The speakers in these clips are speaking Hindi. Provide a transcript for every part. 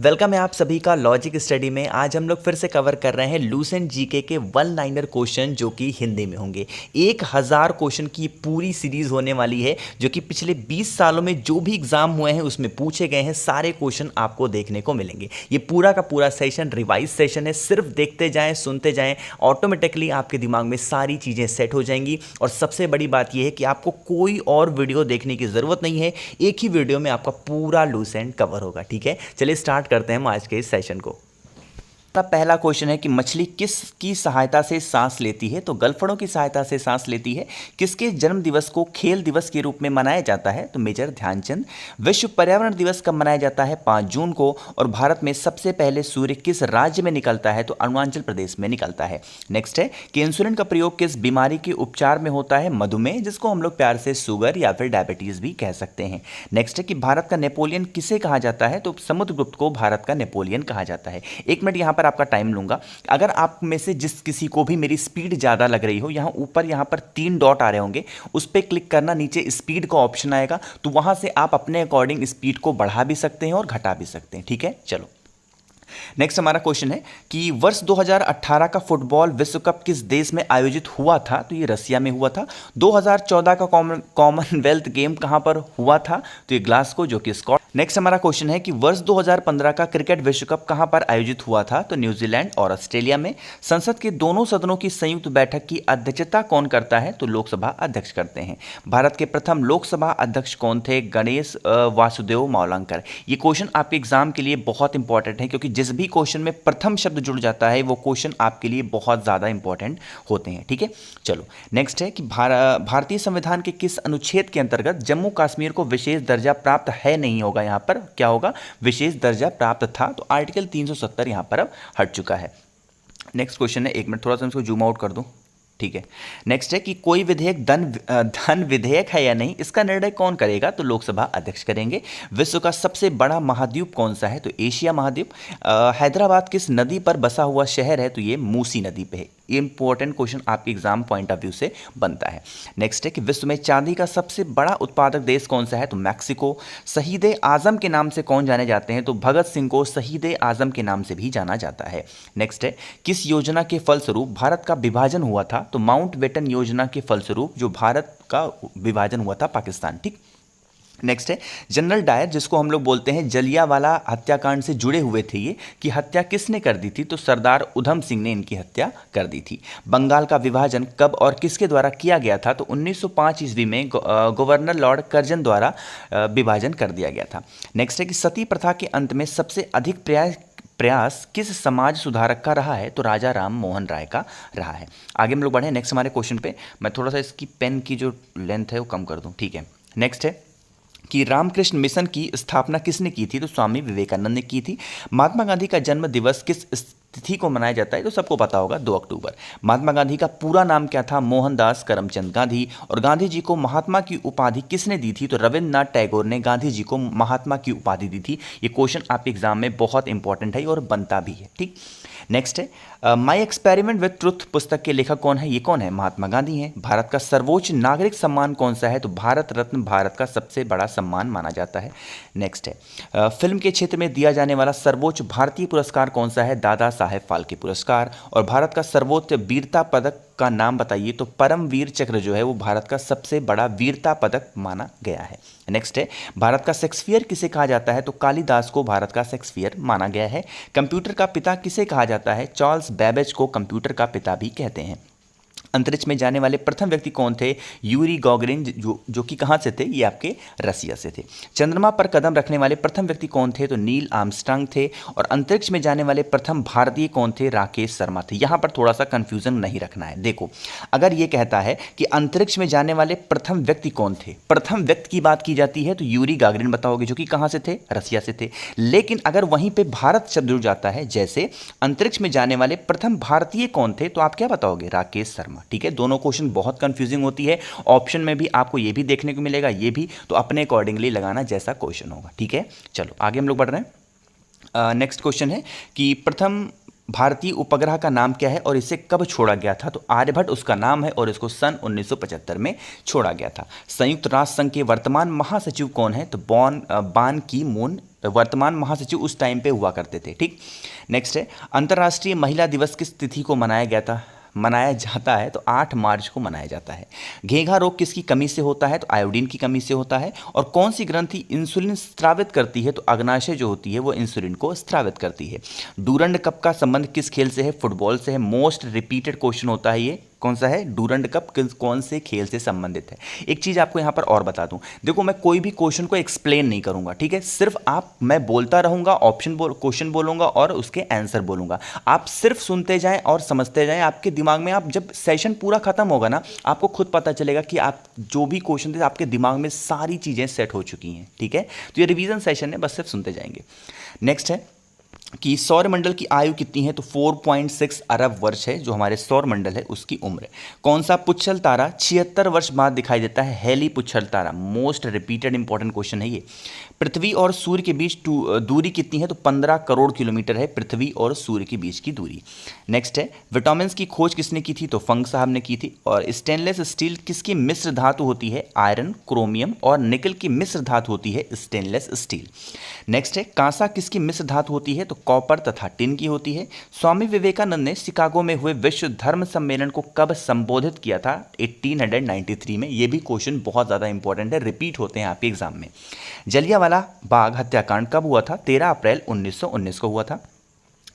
वेलकम है आप सभी का लॉजिक स्टडी में। आज हम लोग फिर से कवर कर रहे हैं लूसेंट जीके के वन लाइनर क्वेश्चन जो कि हिंदी में होंगे। 1000 क्वेश्चन की पूरी सीरीज होने वाली है जो कि पिछले 20 सालों में जो भी एग्जाम हुए हैं उसमें पूछे गए हैं सारे क्वेश्चन आपको देखने को मिलेंगे। ये पूरा का पूरा सेशन रिवाइज सेशन है, सिर्फ देखते जाएं, सुनते जाएं, ऑटोमेटिकली आपके दिमाग में सारी चीज़ें सेट हो जाएंगी। और सबसे बड़ी बात यह है कि आपको कोई और वीडियो देखने की ज़रूरत नहीं है, एक ही वीडियो में आपका पूरा लूसेंट कवर होगा। ठीक है, चलिए स्टार्ट करते हैं हम आज के इस सेशन को। तब पहला क्वेश्चन है कि मछली किसकी सहायता से सांस लेती है? तो गलफड़ों की सहायता से सांस लेती है। किसके जन्म दिवस को खेल दिवस के रूप में मनाया जाता है? तो मेजर ध्यानचंद। विश्व पर्यावरण दिवस कब मनाया जाता है? 5 जून को। और भारत में सबसे पहले सूर्य किस राज्य में निकलता है? तो अरुणाचल प्रदेश में निकलता है। नेक्स्ट है कि इंसुलिन का प्रयोग किस बीमारी के उपचार में होता है? मधुमेह, जिसको हम लोग प्यार से शुगर या फिर डायबिटीज भी कह सकते हैं। नेक्स्ट है कि भारत का नेपोलियन किसे कहा जाता है? तो समुद्रगुप्त को भारत का नेपोलियन कहा जाता है। 1 मिनट यहाँ पर आपका टाइम लूंगा। अगर आप में से जिस किसी को भी मेरी स्पीड ज़्यादा लग रही हो, यहाँ पर 3 डॉट आ रहे होंगे, उस पर क्लिक करना, नीचे स्पीड का ऑप्शन आएगा, तो वहां से आप अपने अकॉर्डिंग स्पीड को बढ़ा भी सकते हैं और घटा भी सकते हैं। ठीक है, चलो नेक्स्ट हमारा क्वेश्चन है कि वर्ष 2018 का फुटबॉल विश्व कप किस देश में आयोजित हुआ था? तो ये रसिया में हुआ था। 2014 का कॉमनवेल्थ गेम कहां पर हुआ था? तो ये ग्लासगो, जो कि स्कॉटलैंड। नेक्स्ट हमारा क्वेश्चन है कि वर्ष 2015 का क्रिकेट विश्व कप कहां पर आयोजित हुआ था? तो न्यूजीलैंड और ऑस्ट्रेलिया में। संसद के दोनों सदनों की संयुक्त बैठक की अध्यक्षता कौन करता है? तो लोकसभा अध्यक्ष करते हैं। भारत के प्रथम लोकसभा अध्यक्ष कौन थे? गणेश वासुदेव मावलंकर। ये क्वेश्चन आपके एग्जाम के लिए बहुत इंपॉर्टेंट है, क्योंकि जिस भी क्वेश्चन में प्रथम शब्द जुड़ जाता है वो क्वेश्चन आपके लिए बहुत ज़्यादा इंपॉर्टेंट होते हैं। ठीक है, चलो नेक्स्ट है कि भारतीय संविधान के किस अनुच्छेद के अंतर्गत जम्मू कश्मीर को विशेष दर्जा प्राप्त है? नहीं होगा, यहाँ पर क्या होगा? विशेष दर्जा प्राप्त था। तो आर्टिकल 370 यहाँ पर अब हट चुका है। नेक्स्ट क्वेश्चन है, 1 मिनट थोड़ा सा इसको जूम आउट कर दूं। ठीक है, नेक्स्ट है कि कोई विधेयक धन विधेयक है या नहीं, इसका निर्णय कौन करेगा? तो लोकसभा अध्यक्ष करेंगे। विश्व का सबसे बड़ा महाद्वीप कौन सा है? तो एशिया महाद्वीप। हैदराबाद किस नदी पर बसा हुआ शहर है? तो ये मूसी नदी पे है। ये इंपॉर्टेंट क्वेश्चन आपके एग्जाम पॉइंट ऑफ व्यू से बनता है। नेक्स्ट है कि विश्व में चांदी का सबसे बड़ा उत्पादक देश कौन सा है? तो मैक्सिको। शहीद आजम के नाम से कौन जाने जाते हैं? तो भगत सिंह को शहीद आजम के नाम से भी जाना जाता है। नेक्स्ट है किस योजना के फलस्वरूप भारत का विभाजन हुआ था? तो माउंटबेटन योजना के फलस्वरूप जो भारत का विभाजन हुआ था पाकिस्तान। ठीक, नेक्स्ट है जनरल डायर, जिसको हम लोग बोलते हैं जलियांवाला हत्याकांड से जुड़े हुए थे, ये कि हत्या किसने कर दी थी? तो सरदार उधम सिंह ने इनकी हत्या कर दी थी। बंगाल का विभाजन कब और किसके द्वारा किया गया था? तो 1905 ईस्वी में गवर्नर लॉर्ड कर्जन द्वारा विभाजन कर दिया गया था। नेक्स्ट है कि सती प्रथा के अंत में सबसे अधिक प्रयास किस समाज सुधारक का रहा है? तो राजा राम मोहन राय का रहा है। आगे हम लोग बढ़े नेक्स्ट हमारे क्वेश्चन पे। मैं थोड़ा सा इसकी पेन की जो लेंथ है वो कम कर दूं। ठीक है, नेक्स्ट है कि रामकृष्ण मिशन की स्थापना किसने की थी? तो स्वामी विवेकानंद ने की थी। महात्मा गांधी का जन्म दिवस किस तिथि को मनाया जाता है? तो सबको पता होगा, 2 अक्टूबर। महात्मा गांधी का पूरा नाम क्या था? मोहनदास करमचंद गांधी। और गांधी जी को महात्मा की उपाधि किसने दी थी? तो रविन्द्रनाथ टैगोर ने गांधी जी को महात्मा की उपाधि दी थी। ये क्वेश्चन आपके एग्जाम में बहुत इंपॉर्टेंट है और बनता भी है। ठीक, नेक्स्ट है माई एक्सपेरिमेंट विथ ट्रुथ पुस्तक के लेखक कौन है? ये कौन है? महात्मा गांधी हैं। भारत का सर्वोच्च नागरिक सम्मान कौन सा है? तो भारत रत्न भारत का सबसे बड़ा सम्मान माना जाता है। नेक्स्ट है फिल्म के क्षेत्र में दिया जाने वाला सर्वोच्च भारतीय पुरस्कार कौन सा है? दादा साहेब फाल्के पुरस्कार। और भारत का सर्वोच्च वीरता पदक का नाम बताइए? तो परमवीर चक्र जो है वो भारत का सबसे बड़ा वीरता पदक माना गया है। नेक्स्ट है भारत का शेक्सपियर किसे कहा जाता है? तो कालिदास को भारत का शेक्सपियर माना गया है। कंप्यूटर का पिता किसे कहा जाता है? चार्ल्स बेबेज को कंप्यूटर का पिता भी कहते हैं। अंतरिक्ष में जाने वाले प्रथम व्यक्ति कौन थे? यूरी गॉगरिन, जो कि कहाँ से थे? ये आपके रसिया से थे। चंद्रमा पर कदम रखने वाले प्रथम व्यक्ति कौन थे? तो नील आर्मस्ट्रांग थे। और अंतरिक्ष में जाने वाले प्रथम भारतीय कौन थे? राकेश शर्मा थे। यहाँ पर थोड़ा सा कंफ्यूजन नहीं रखना है। देखो, अगर ये कहता है कि अंतरिक्ष में जाने वाले प्रथम व्यक्ति कौन थे, प्रथम व्यक्ति की बात की जाती है तो यूरी गागरिन बताओगे, जो कि कहाँ से थे? रसिया से थे। लेकिन अगर वहीं पर भारत शब्द जुड़ जाता है, जैसे अंतरिक्ष में जाने वाले प्रथम भारतीय कौन थे, तो आप क्या बताओगे? राकेश शर्मा। ठीक है, दोनों क्वेश्चन बहुत कंफ्यूजिंग होती है। ऑप्शन में भी आपको ये भी देखने को मिलेगा, ये भी, तो अपने अकॉर्डिंगली लगाना जैसा क्वेश्चन होगा। ठीक है, चलो आगे हम लोग बढ़ रहे हैं। नेक्स्ट क्वेश्चन है कि प्रथम भारतीय उपग्रह का नाम क्या है और इसे कब छोड़ा गया था? तो आर्यभट्ट उसका नाम है और इसको सन 1975 में छोड़ा गया था। संयुक्त राष्ट्र संघ के वर्तमान महासचिव कौन है? तो बान की मून वर्तमान महासचिव उस टाइम पे हुआ करते थे। ठीक, नेक्स्ट है अंतर्राष्ट्रीय महिला दिवस किस तिथि को मनाया जाता है? तो 8 मार्च को मनाया जाता है। घेंघा रोग किसकी कमी से होता है? तो आयोडीन की कमी से होता है। और कौन सी ग्रंथि इंसुलिन स्रावित करती है? तो अग्नाशय जो होती है वो इंसुलिन को स्रावित करती है। डूरंड कप का संबंध किस खेल से है? फुटबॉल से है। मोस्ट रिपीटेड क्वेश्चन होता है ये, कौन सा है? डूरंड कप कौन से खेल से संबंधित है? एक चीज़ आपको यहाँ पर और बता दूं, देखो मैं कोई भी क्वेश्चन को एक्सप्लेन नहीं करूंगा, ठीक है? सिर्फ मैं बोलता रहूंगा, क्वेश्चन बोलूंगा और उसके आंसर बोलूंगा। आप सिर्फ सुनते जाएं और समझते जाएं। आपके दिमाग में, आप जब सेशन पूरा खत्म होगा ना, आपको खुद पता चलेगा कि आप जो भी क्वेश्चन थे आपके दिमाग में सारी चीज़ें सेट हो चुकी हैं, ठीक है? तो ये रिवीजन सेशन है, बस सिर्फ सुनते जाएंगे। नेक्स्ट है कि सौरमंडल की आयु कितनी है? तो 4.6 अरब वर्ष है जो हमारे सौरमंडल है उसकी उम्र। कौन सा पुच्छल तारा 76 वर्ष बाद दिखाई देता है? हेली पुच्छल तारा। मोस्ट रिपीटेड इंपॉर्टेंट क्वेश्चन है ये। पृथ्वी और सूर्य के बीच दूरी कितनी है? तो 15 करोड़ किलोमीटर है पृथ्वी और सूर्य के बीच की दूरी। नेक्स्ट है विटामिन की खोज किसने की थी? तो फंग साहब ने की थी। और स्टेनलेस स्टील किसकी मिश्र धातु होती है? आयरन, क्रोमियम और निकल की मिश्र धातु होती है स्टेनलेस स्टील। नेक्स्ट है कांसा किसकी मिश्र धातु होती है? तो कॉपर तथा टिन की होती है। स्वामी विवेकानंद ने शिकागो में हुए विश्व धर्म सम्मेलन को कब संबोधित किया था? 1893 में। ये भी क्वेश्चन बहुत ज़्यादा इंपॉर्टेंट है, रिपीट होते हैं आपके एग्जाम में। जलियांवाला बाग हत्याकांड कब हुआ था? 13 अप्रैल 1919 को हुआ था।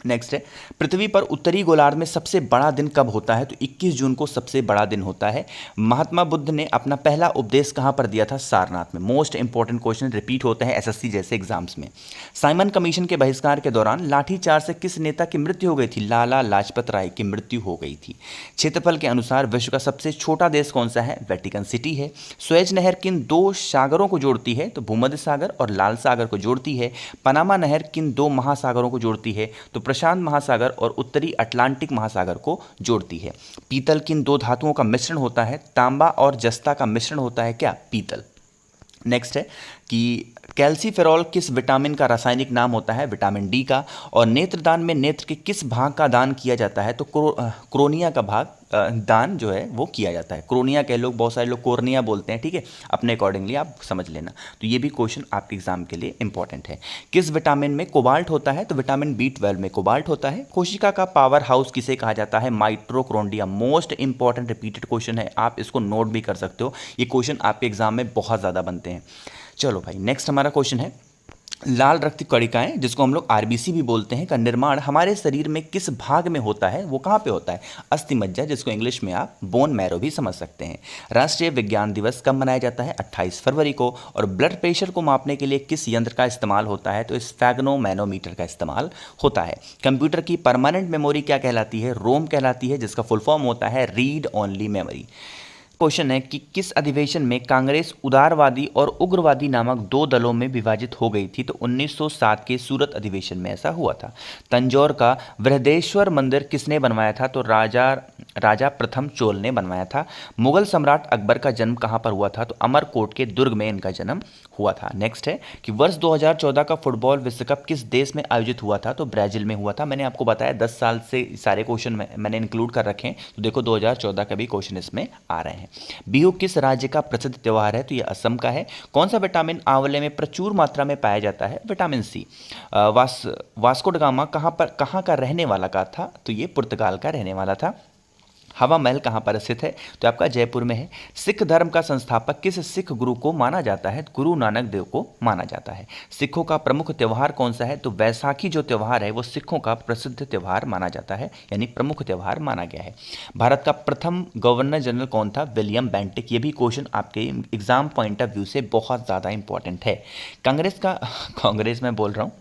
नेक्स्ट है पृथ्वी पर उत्तरी गोलार्ध में सबसे बड़ा दिन कब होता है? तो 21 जून को सबसे बड़ा दिन होता है। महात्मा बुद्ध ने अपना पहला उपदेश कहां पर दिया था? सारनाथ में। मोस्ट इंपॉर्टेंट क्वेश्चन रिपीट होते हैं एसएससी जैसे एग्जाम्स में। साइमन कमीशन के बहिष्कार के दौरान लाठीचार्ज से किस नेता की मृत्यु हो गई थी? लाला लाजपत राय की मृत्यु हो गई थी। क्षेत्रफल के अनुसार विश्व का सबसे छोटा देश कौन सा है? वेटिकन सिटी है। सुएज नहर किन 2 सागरों को जोड़ती है? तो भूमध्य सागर और लाल सागर को जोड़ती है। पनामा नहर किन 2 महासागरों को जोड़ती है? तो प्रशांत महासागर और उत्तरी अटलांटिक महासागर को जोड़ती है। पीतल किन 2 धातुओं का मिश्रण होता है? तांबा और जस्ता का मिश्रण होता है क्या? पीतल। नेक्स्ट है कि कैल्सीफेरॉल किस विटामिन का रासायनिक नाम होता है? विटामिन डी का। और नेत्रदान में नेत्र के किस भाग का दान किया जाता है? तो क्रोनिया का भाग दान जो है वो किया जाता है। क्रोनिया के लोग, बहुत सारे लोग कोर्निया बोलते हैं, ठीक है? अपने अकॉर्डिंगली आप समझ लेना। तो ये भी क्वेश्चन आपके एग्जाम के लिए इंपॉर्टेंट है। किस विटामिन में कोबाल्ट होता है? तो विटामिन B12 में कोबाल्ट होता है। कोशिका का पावर हाउस किसे कहा जाता है? Mitochondria. Most important repeated question है, आप इसको नोट भी कर सकते हो। ये क्वेश्चन आपके एग्जाम में बहुत ज़्यादा बनते हैं। चलो भाई, नेक्स्ट हमारा क्वेश्चन है लाल रक्त कणिकाएं, जिसको हम लोग आरबीसी भी बोलते हैं, का निर्माण हमारे शरीर में किस भाग में होता है? वो कहाँ पे होता है? अस्थि मज्जा, जिसको इंग्लिश में आप बोन मैरो भी समझ सकते हैं। राष्ट्रीय विज्ञान दिवस कब मनाया जाता है? 28 फरवरी को। और ब्लड प्रेशर को मापने के लिए किस यंत्र का इस्तेमाल होता है? तो स्फेग्नोमैनोमीटर का इस्तेमाल होता है। कंप्यूटर की परमानेंट मेमोरी क्या कहलाती है? रोम कहलाती है, जिसका फुल फॉर्म होता है रीड ओनली मेमोरी। क्वेश्चन है कि किस अधिवेशन में कांग्रेस उदारवादी और उग्रवादी नामक 2 दलों में विभाजित हो गई थी? तो 1907 के सूरत अधिवेशन में ऐसा हुआ था। तंजौर का बृहदेश्वर मंदिर किसने बनवाया था? तो राजा प्रथम चोल ने बनवाया था। मुगल सम्राट अकबर का जन्म कहाँ पर हुआ था? तो अमरकोट के दुर्ग में इनका जन्म हुआ था। नेक्स्ट है कि वर्ष 2014 का फुटबॉल विश्व कप किस देश में आयोजित हुआ था? तो ब्राजील में हुआ था। मैंने आपको बताया 10 साल से सारे क्वेश्चन मैंने इंक्लूड कर रखे हैं, तो देखो 2014 का भी क्वेश्चन इसमें आ रहे हैं। बिहू किस राज्य का प्रसिद्ध त्योहार है? तो ये असम का है। कौन सा विटामिन आंवले में प्रचुर मात्रा में पाया जाता है? Vitamin C. Vasco da Gama कहाँ का रहने वाला का था? तो ये पुर्तगाल का रहने वाला था। हवा महल कहाँ पर स्थित है? तो आपका जयपुर में है। सिख धर्म का संस्थापक किस सिख गुरु को माना जाता है? गुरु नानक देव को माना जाता है। सिखों का प्रमुख त्यौहार कौन सा है? तो वैसाखी जो त्यौहार है वो सिखों का प्रसिद्ध त्यौहार माना जाता है, यानी प्रमुख त्यौहार माना गया है। भारत का प्रथम गवर्नर जनरल कौन था? William Bentinck. ये भी क्वेश्चन आपके एग्जाम पॉइंट ऑफ व्यू से बहुत ज़्यादा इंपॉर्टेंट है। कांग्रेस में बोल रहा हूँ,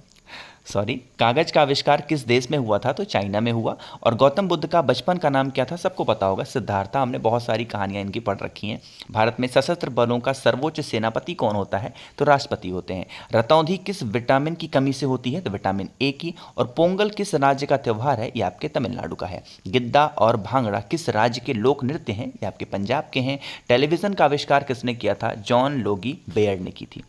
सॉरी, कागज का आविष्कार किस देश में हुआ था? तो चाइना में हुआ। और गौतम बुद्ध का बचपन का नाम क्या था? सबको पता होगा, सिद्धार्था। हमने बहुत सारी कहानियां इनकी पढ़ रखी हैं। भारत में सशस्त्र बलों का सर्वोच्च सेनापति कौन होता है? तो राष्ट्रपति होते हैं। रतौंधी किस विटामिन की कमी से होती है? तो विटामिन ए की। और पोंगल किस राज्य का त्यौहार है? ये आपके तमिलनाडु का है। गिद्दा और भांगड़ा किस राज्य के लोक नृत्य हैं? ये आपके पंजाब के हैं। टेलीविजन का आविष्कार किसने किया था? जॉन लोगी बेयर ने की थी।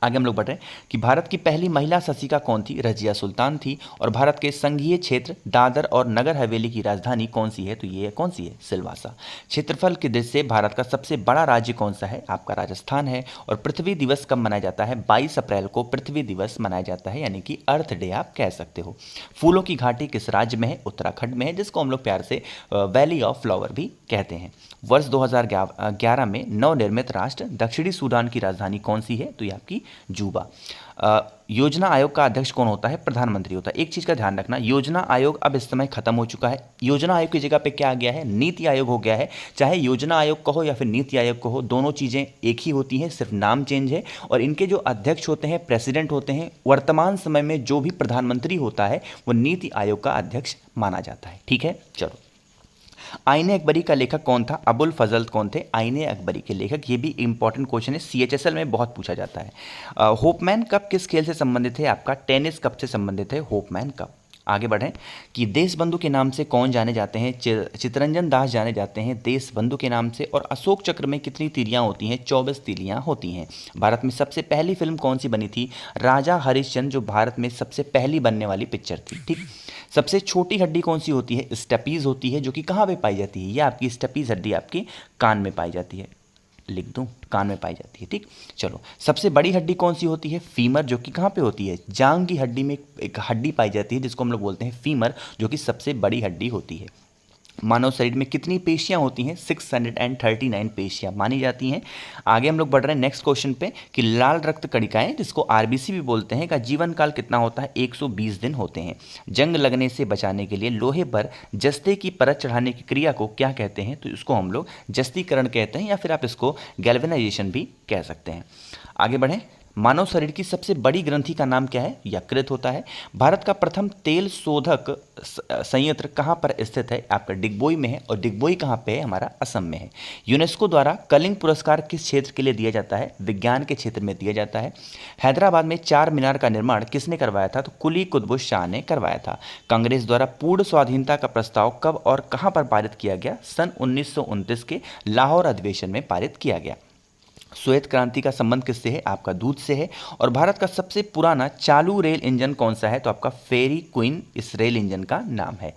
आगे हम लोग बढ़ रहे हैं कि भारत की पहली महिला शासिका कौन थी? रजिया सुल्तान थी। और भारत के संघीय क्षेत्र दादर और नगर हवेली की राजधानी कौन सी है? तो ये कौन सी है? सिलवासा। क्षेत्रफल की दृष्टि से भारत का सबसे बड़ा राज्य कौन सा है? आपका राजस्थान है। और पृथ्वी दिवस कब मनाया जाता है? 22 अप्रैल को पृथ्वी दिवस मनाया जाता है, यानी कि अर्थ डे आप कह सकते हो। फूलों की घाटी किस राज्य में है? उत्तराखंड में है, जिसको हम लोग प्यार से वैली ऑफ फ्लावर भी कहते हैं। वर्ष 2011 में नवनिर्मित राष्ट्र दक्षिणी सूडान की राजधानी कौन सी है? तो ये आपकी जूबा। योजना आयोग का अध्यक्ष कौन होता है? प्रधानमंत्री होता है। एक चीज़ का ध्यान रखना, योजना आयोग अब इस समय खत्म हो चुका है। योजना आयोग की जगह पे क्या आ गया है? नीति आयोग हो गया है। चाहे योजना आयोग कहो या फिर नीति आयोग कहो, दोनों चीज़ें एक ही होती हैं, सिर्फ नाम चेंज है। और इनके जो अध्यक्ष होते हैं, प्रेसिडेंट होते हैं, वर्तमान समय में जो भी प्रधानमंत्री होता है वो नीति आयोग का अध्यक्ष माना जाता है। ठीक है, चलो। आईने अकबरी का लेखक कौन था? अबुल फजल कौन थे? आईने अकबरी के लेखक। ये भी इंपॉर्टेंट क्वेश्चन है, सीएचएसएल में बहुत पूछा जाता है। होपमैन कप किस खेल से संबंधित है? आपका टेनिस कप से संबंधित है होपमैन कप। आगे बढ़ें कि देशबंधु के नाम से कौन जाने जाते हैं? चितरंजन दास जाने जाते हैं देशबंधु के नाम से। और अशोक चक्र में कितनी तीलियां होती हैं? 24 तीलियां होती हैं। भारत में सबसे पहली फिल्म कौन सी बनी थी? राजा हरिश्चंद्र, जो भारत में सबसे पहली बनने वाली पिक्चर थी। ठीक। सबसे छोटी हड्डी कौन सी होती है? स्टेपीज होती है, जो कि कहाँ पे पाई जाती है? यह आपकी स्टेपीज हड्डी आपकी कान में पाई जाती है। लिख दूं, कान में पाई जाती है। ठीक, चलो। सबसे बड़ी हड्डी कौन सी होती है? फीमर, जो कि कहाँ पे होती है? जांग की हड्डी में एक हड्डी पाई जाती है जिसको हम लोग बोलते हैं फीमर, जो कि सबसे बड़ी हड्डी होती है। मानव शरीर में कितनी पेशियां होती हैं? 639 पेशियां मानी जाती हैं। आगे हम लोग बढ़ रहे हैं नेक्स्ट क्वेश्चन पे कि लाल रक्त कणिकाएं, जिसको आरबीसी भी बोलते हैं, का जीवन काल कितना होता है? 120 दिन होते हैं। जंग लगने से बचाने के लिए लोहे पर जस्ते की परत चढ़ाने की क्रिया को क्या कहते हैं? तो इसको हम लोग जस्तीकरण कहते हैं, या फिर आप इसको गैल्वेनाइजेशन भी कह सकते हैं। आगे बढ़ें। मानव शरीर की सबसे बड़ी ग्रंथि का नाम क्या है? यकृत होता है। भारत का प्रथम तेल शोधक संयंत्र कहाँ पर स्थित है? आपका डिगबोई में है। और डिगबोई कहाँ पे है? हमारा असम में है। यूनेस्को द्वारा कलिंग पुरस्कार किस क्षेत्र के लिए दिया जाता है? विज्ञान के क्षेत्र में दिया जाता है। हैदराबाद में चार मीनार का निर्माण किसने करवाया था? तो कुली कुतुब शाह ने करवाया था। कांग्रेस द्वारा पूर्ण स्वाधीनता का प्रस्ताव कब और कहाँ पर पारित किया गया? सन 1929 के लाहौर अधिवेशन में पारित किया गया। श्वेत क्रांति का संबंध किससे है? आपका दूध से है। और भारत का सबसे पुराना चालू रेल इंजन कौन सा है? तो आपका फेरी क्वीन इस रेल इंजन का नाम है।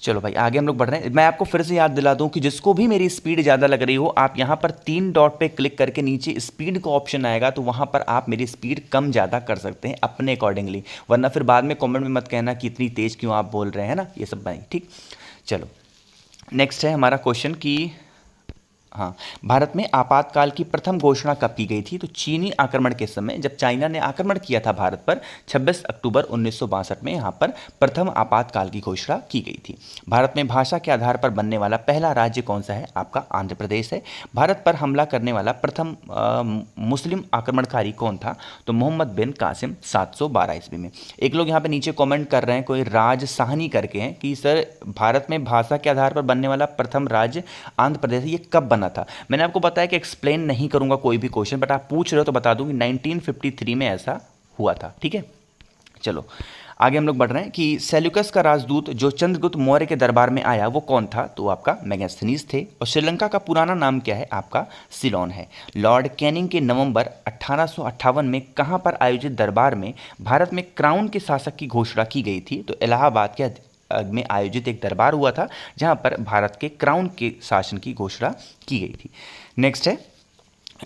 चलो भाई, आगे हम लोग बढ़ रहे हैं। मैं आपको फिर से याद दिला दूं कि जिसको भी मेरी स्पीड ज़्यादा लग रही हो, आप यहाँ पर 3 डॉट पे क्लिक करके नीचे स्पीड का ऑप्शन आएगा, तो वहाँ पर आप मेरी स्पीड कम ज़्यादा कर सकते हैं अपने अकॉर्डिंगली। वरना फिर बाद में कॉमेंट में मत कहना कि इतनी तेज़ क्यों आप बोल रहे हैं ना, ये सब भाई। ठीक, चलो। नेक्स्ट है हमारा क्वेश्चन कि हाँ, भारत में आपातकाल की प्रथम घोषणा कब की गई थी? तो चीनी आक्रमण के समय, जब चाइना ने आक्रमण किया था भारत पर 26 अक्टूबर 1962 में, यहाँ पर प्रथम आपातकाल की घोषणा की गई थी। भारत में भाषा के आधार पर बनने वाला पहला राज्य कौन सा है? आपका आंध्र प्रदेश है। भारत पर हमला करने वाला प्रथम मुस्लिम आक्रमणकारी कौन था? तो मोहम्मद बिन कासिम 712 ईस्वी में। एक लोग यहाँ पे नीचे कॉमेंट कर रहे हैं, कोई राज साहनी करके हैं, कि सर भारत में भाषा के आधार पर बनने वाला प्रथम राज्य आंध्र प्रदेश, ये कब बना था? मैंने आपको बताया कि एक्सप्लेन नहीं करूंगा कोई भी क्वेश्चन, बट आप पूछ रहे हो तो बता दूं कि 1953 में ऐसा हुआ था। ठीक है, चलो आगे हम लोग बढ़ रहे हैं कि सेल्यूकस का राजदूत जो चंद्रगुप्त मौर्य के दरबार में आया वो कौन था? तो आपका मेगास्थनीज थे। और श्रीलंका का पुराना नाम क्या है? आपका सिलोन है। लॉर्ड कैनिंग के नवंबर 1858 में कहां पर आयोजित दरबार में भारत में क्राउन के शासक की घोषणा की गई थी? तो इलाहाबाद के में आयोजित एक दरबार हुआ था जहां पर भारत के क्राउन के शासन की घोषणा की गई थी। नेक्स्ट है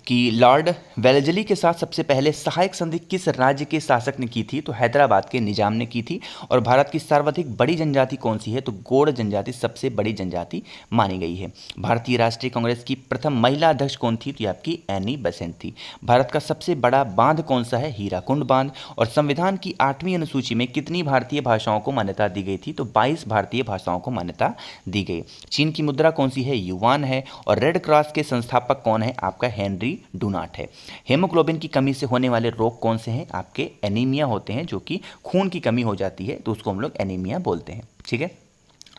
कि लॉर्ड वेलेस्ली के साथ सबसे पहले सहायक संधि किस राज्य के शासक ने की थी? तो हैदराबाद के निजाम ने की थी। और भारत की सर्वाधिक बड़ी जनजाति कौन सी है? तो गोंड जनजाति सबसे बड़ी जनजाति मानी गई है। भारतीय राष्ट्रीय कांग्रेस की प्रथम महिला अध्यक्ष कौन थी? तो आपकी एनी बेसेंट थी। भारत का सबसे बड़ा बांध कौन सा है? हीराकुंड बांध। और संविधान की 8वीं अनुसूची में कितनी भारतीय भाषाओं को मान्यता दी गई थी? तो 22 भारतीय भाषाओं को मान्यता दी गई। चीन की मुद्रा कौन सी है? युआन है। और रेड क्रॉस के संस्थापक कौन है? आपका हेनरी डुनाट है। हेमोग्लोबिन की कमी से होने वाले रोग कौन से हैं? आपके एनीमिया होते हैं, जो कि खून की कमी हो जाती है, तो उसको हम लोग एनीमिया बोलते हैं। ठीक है,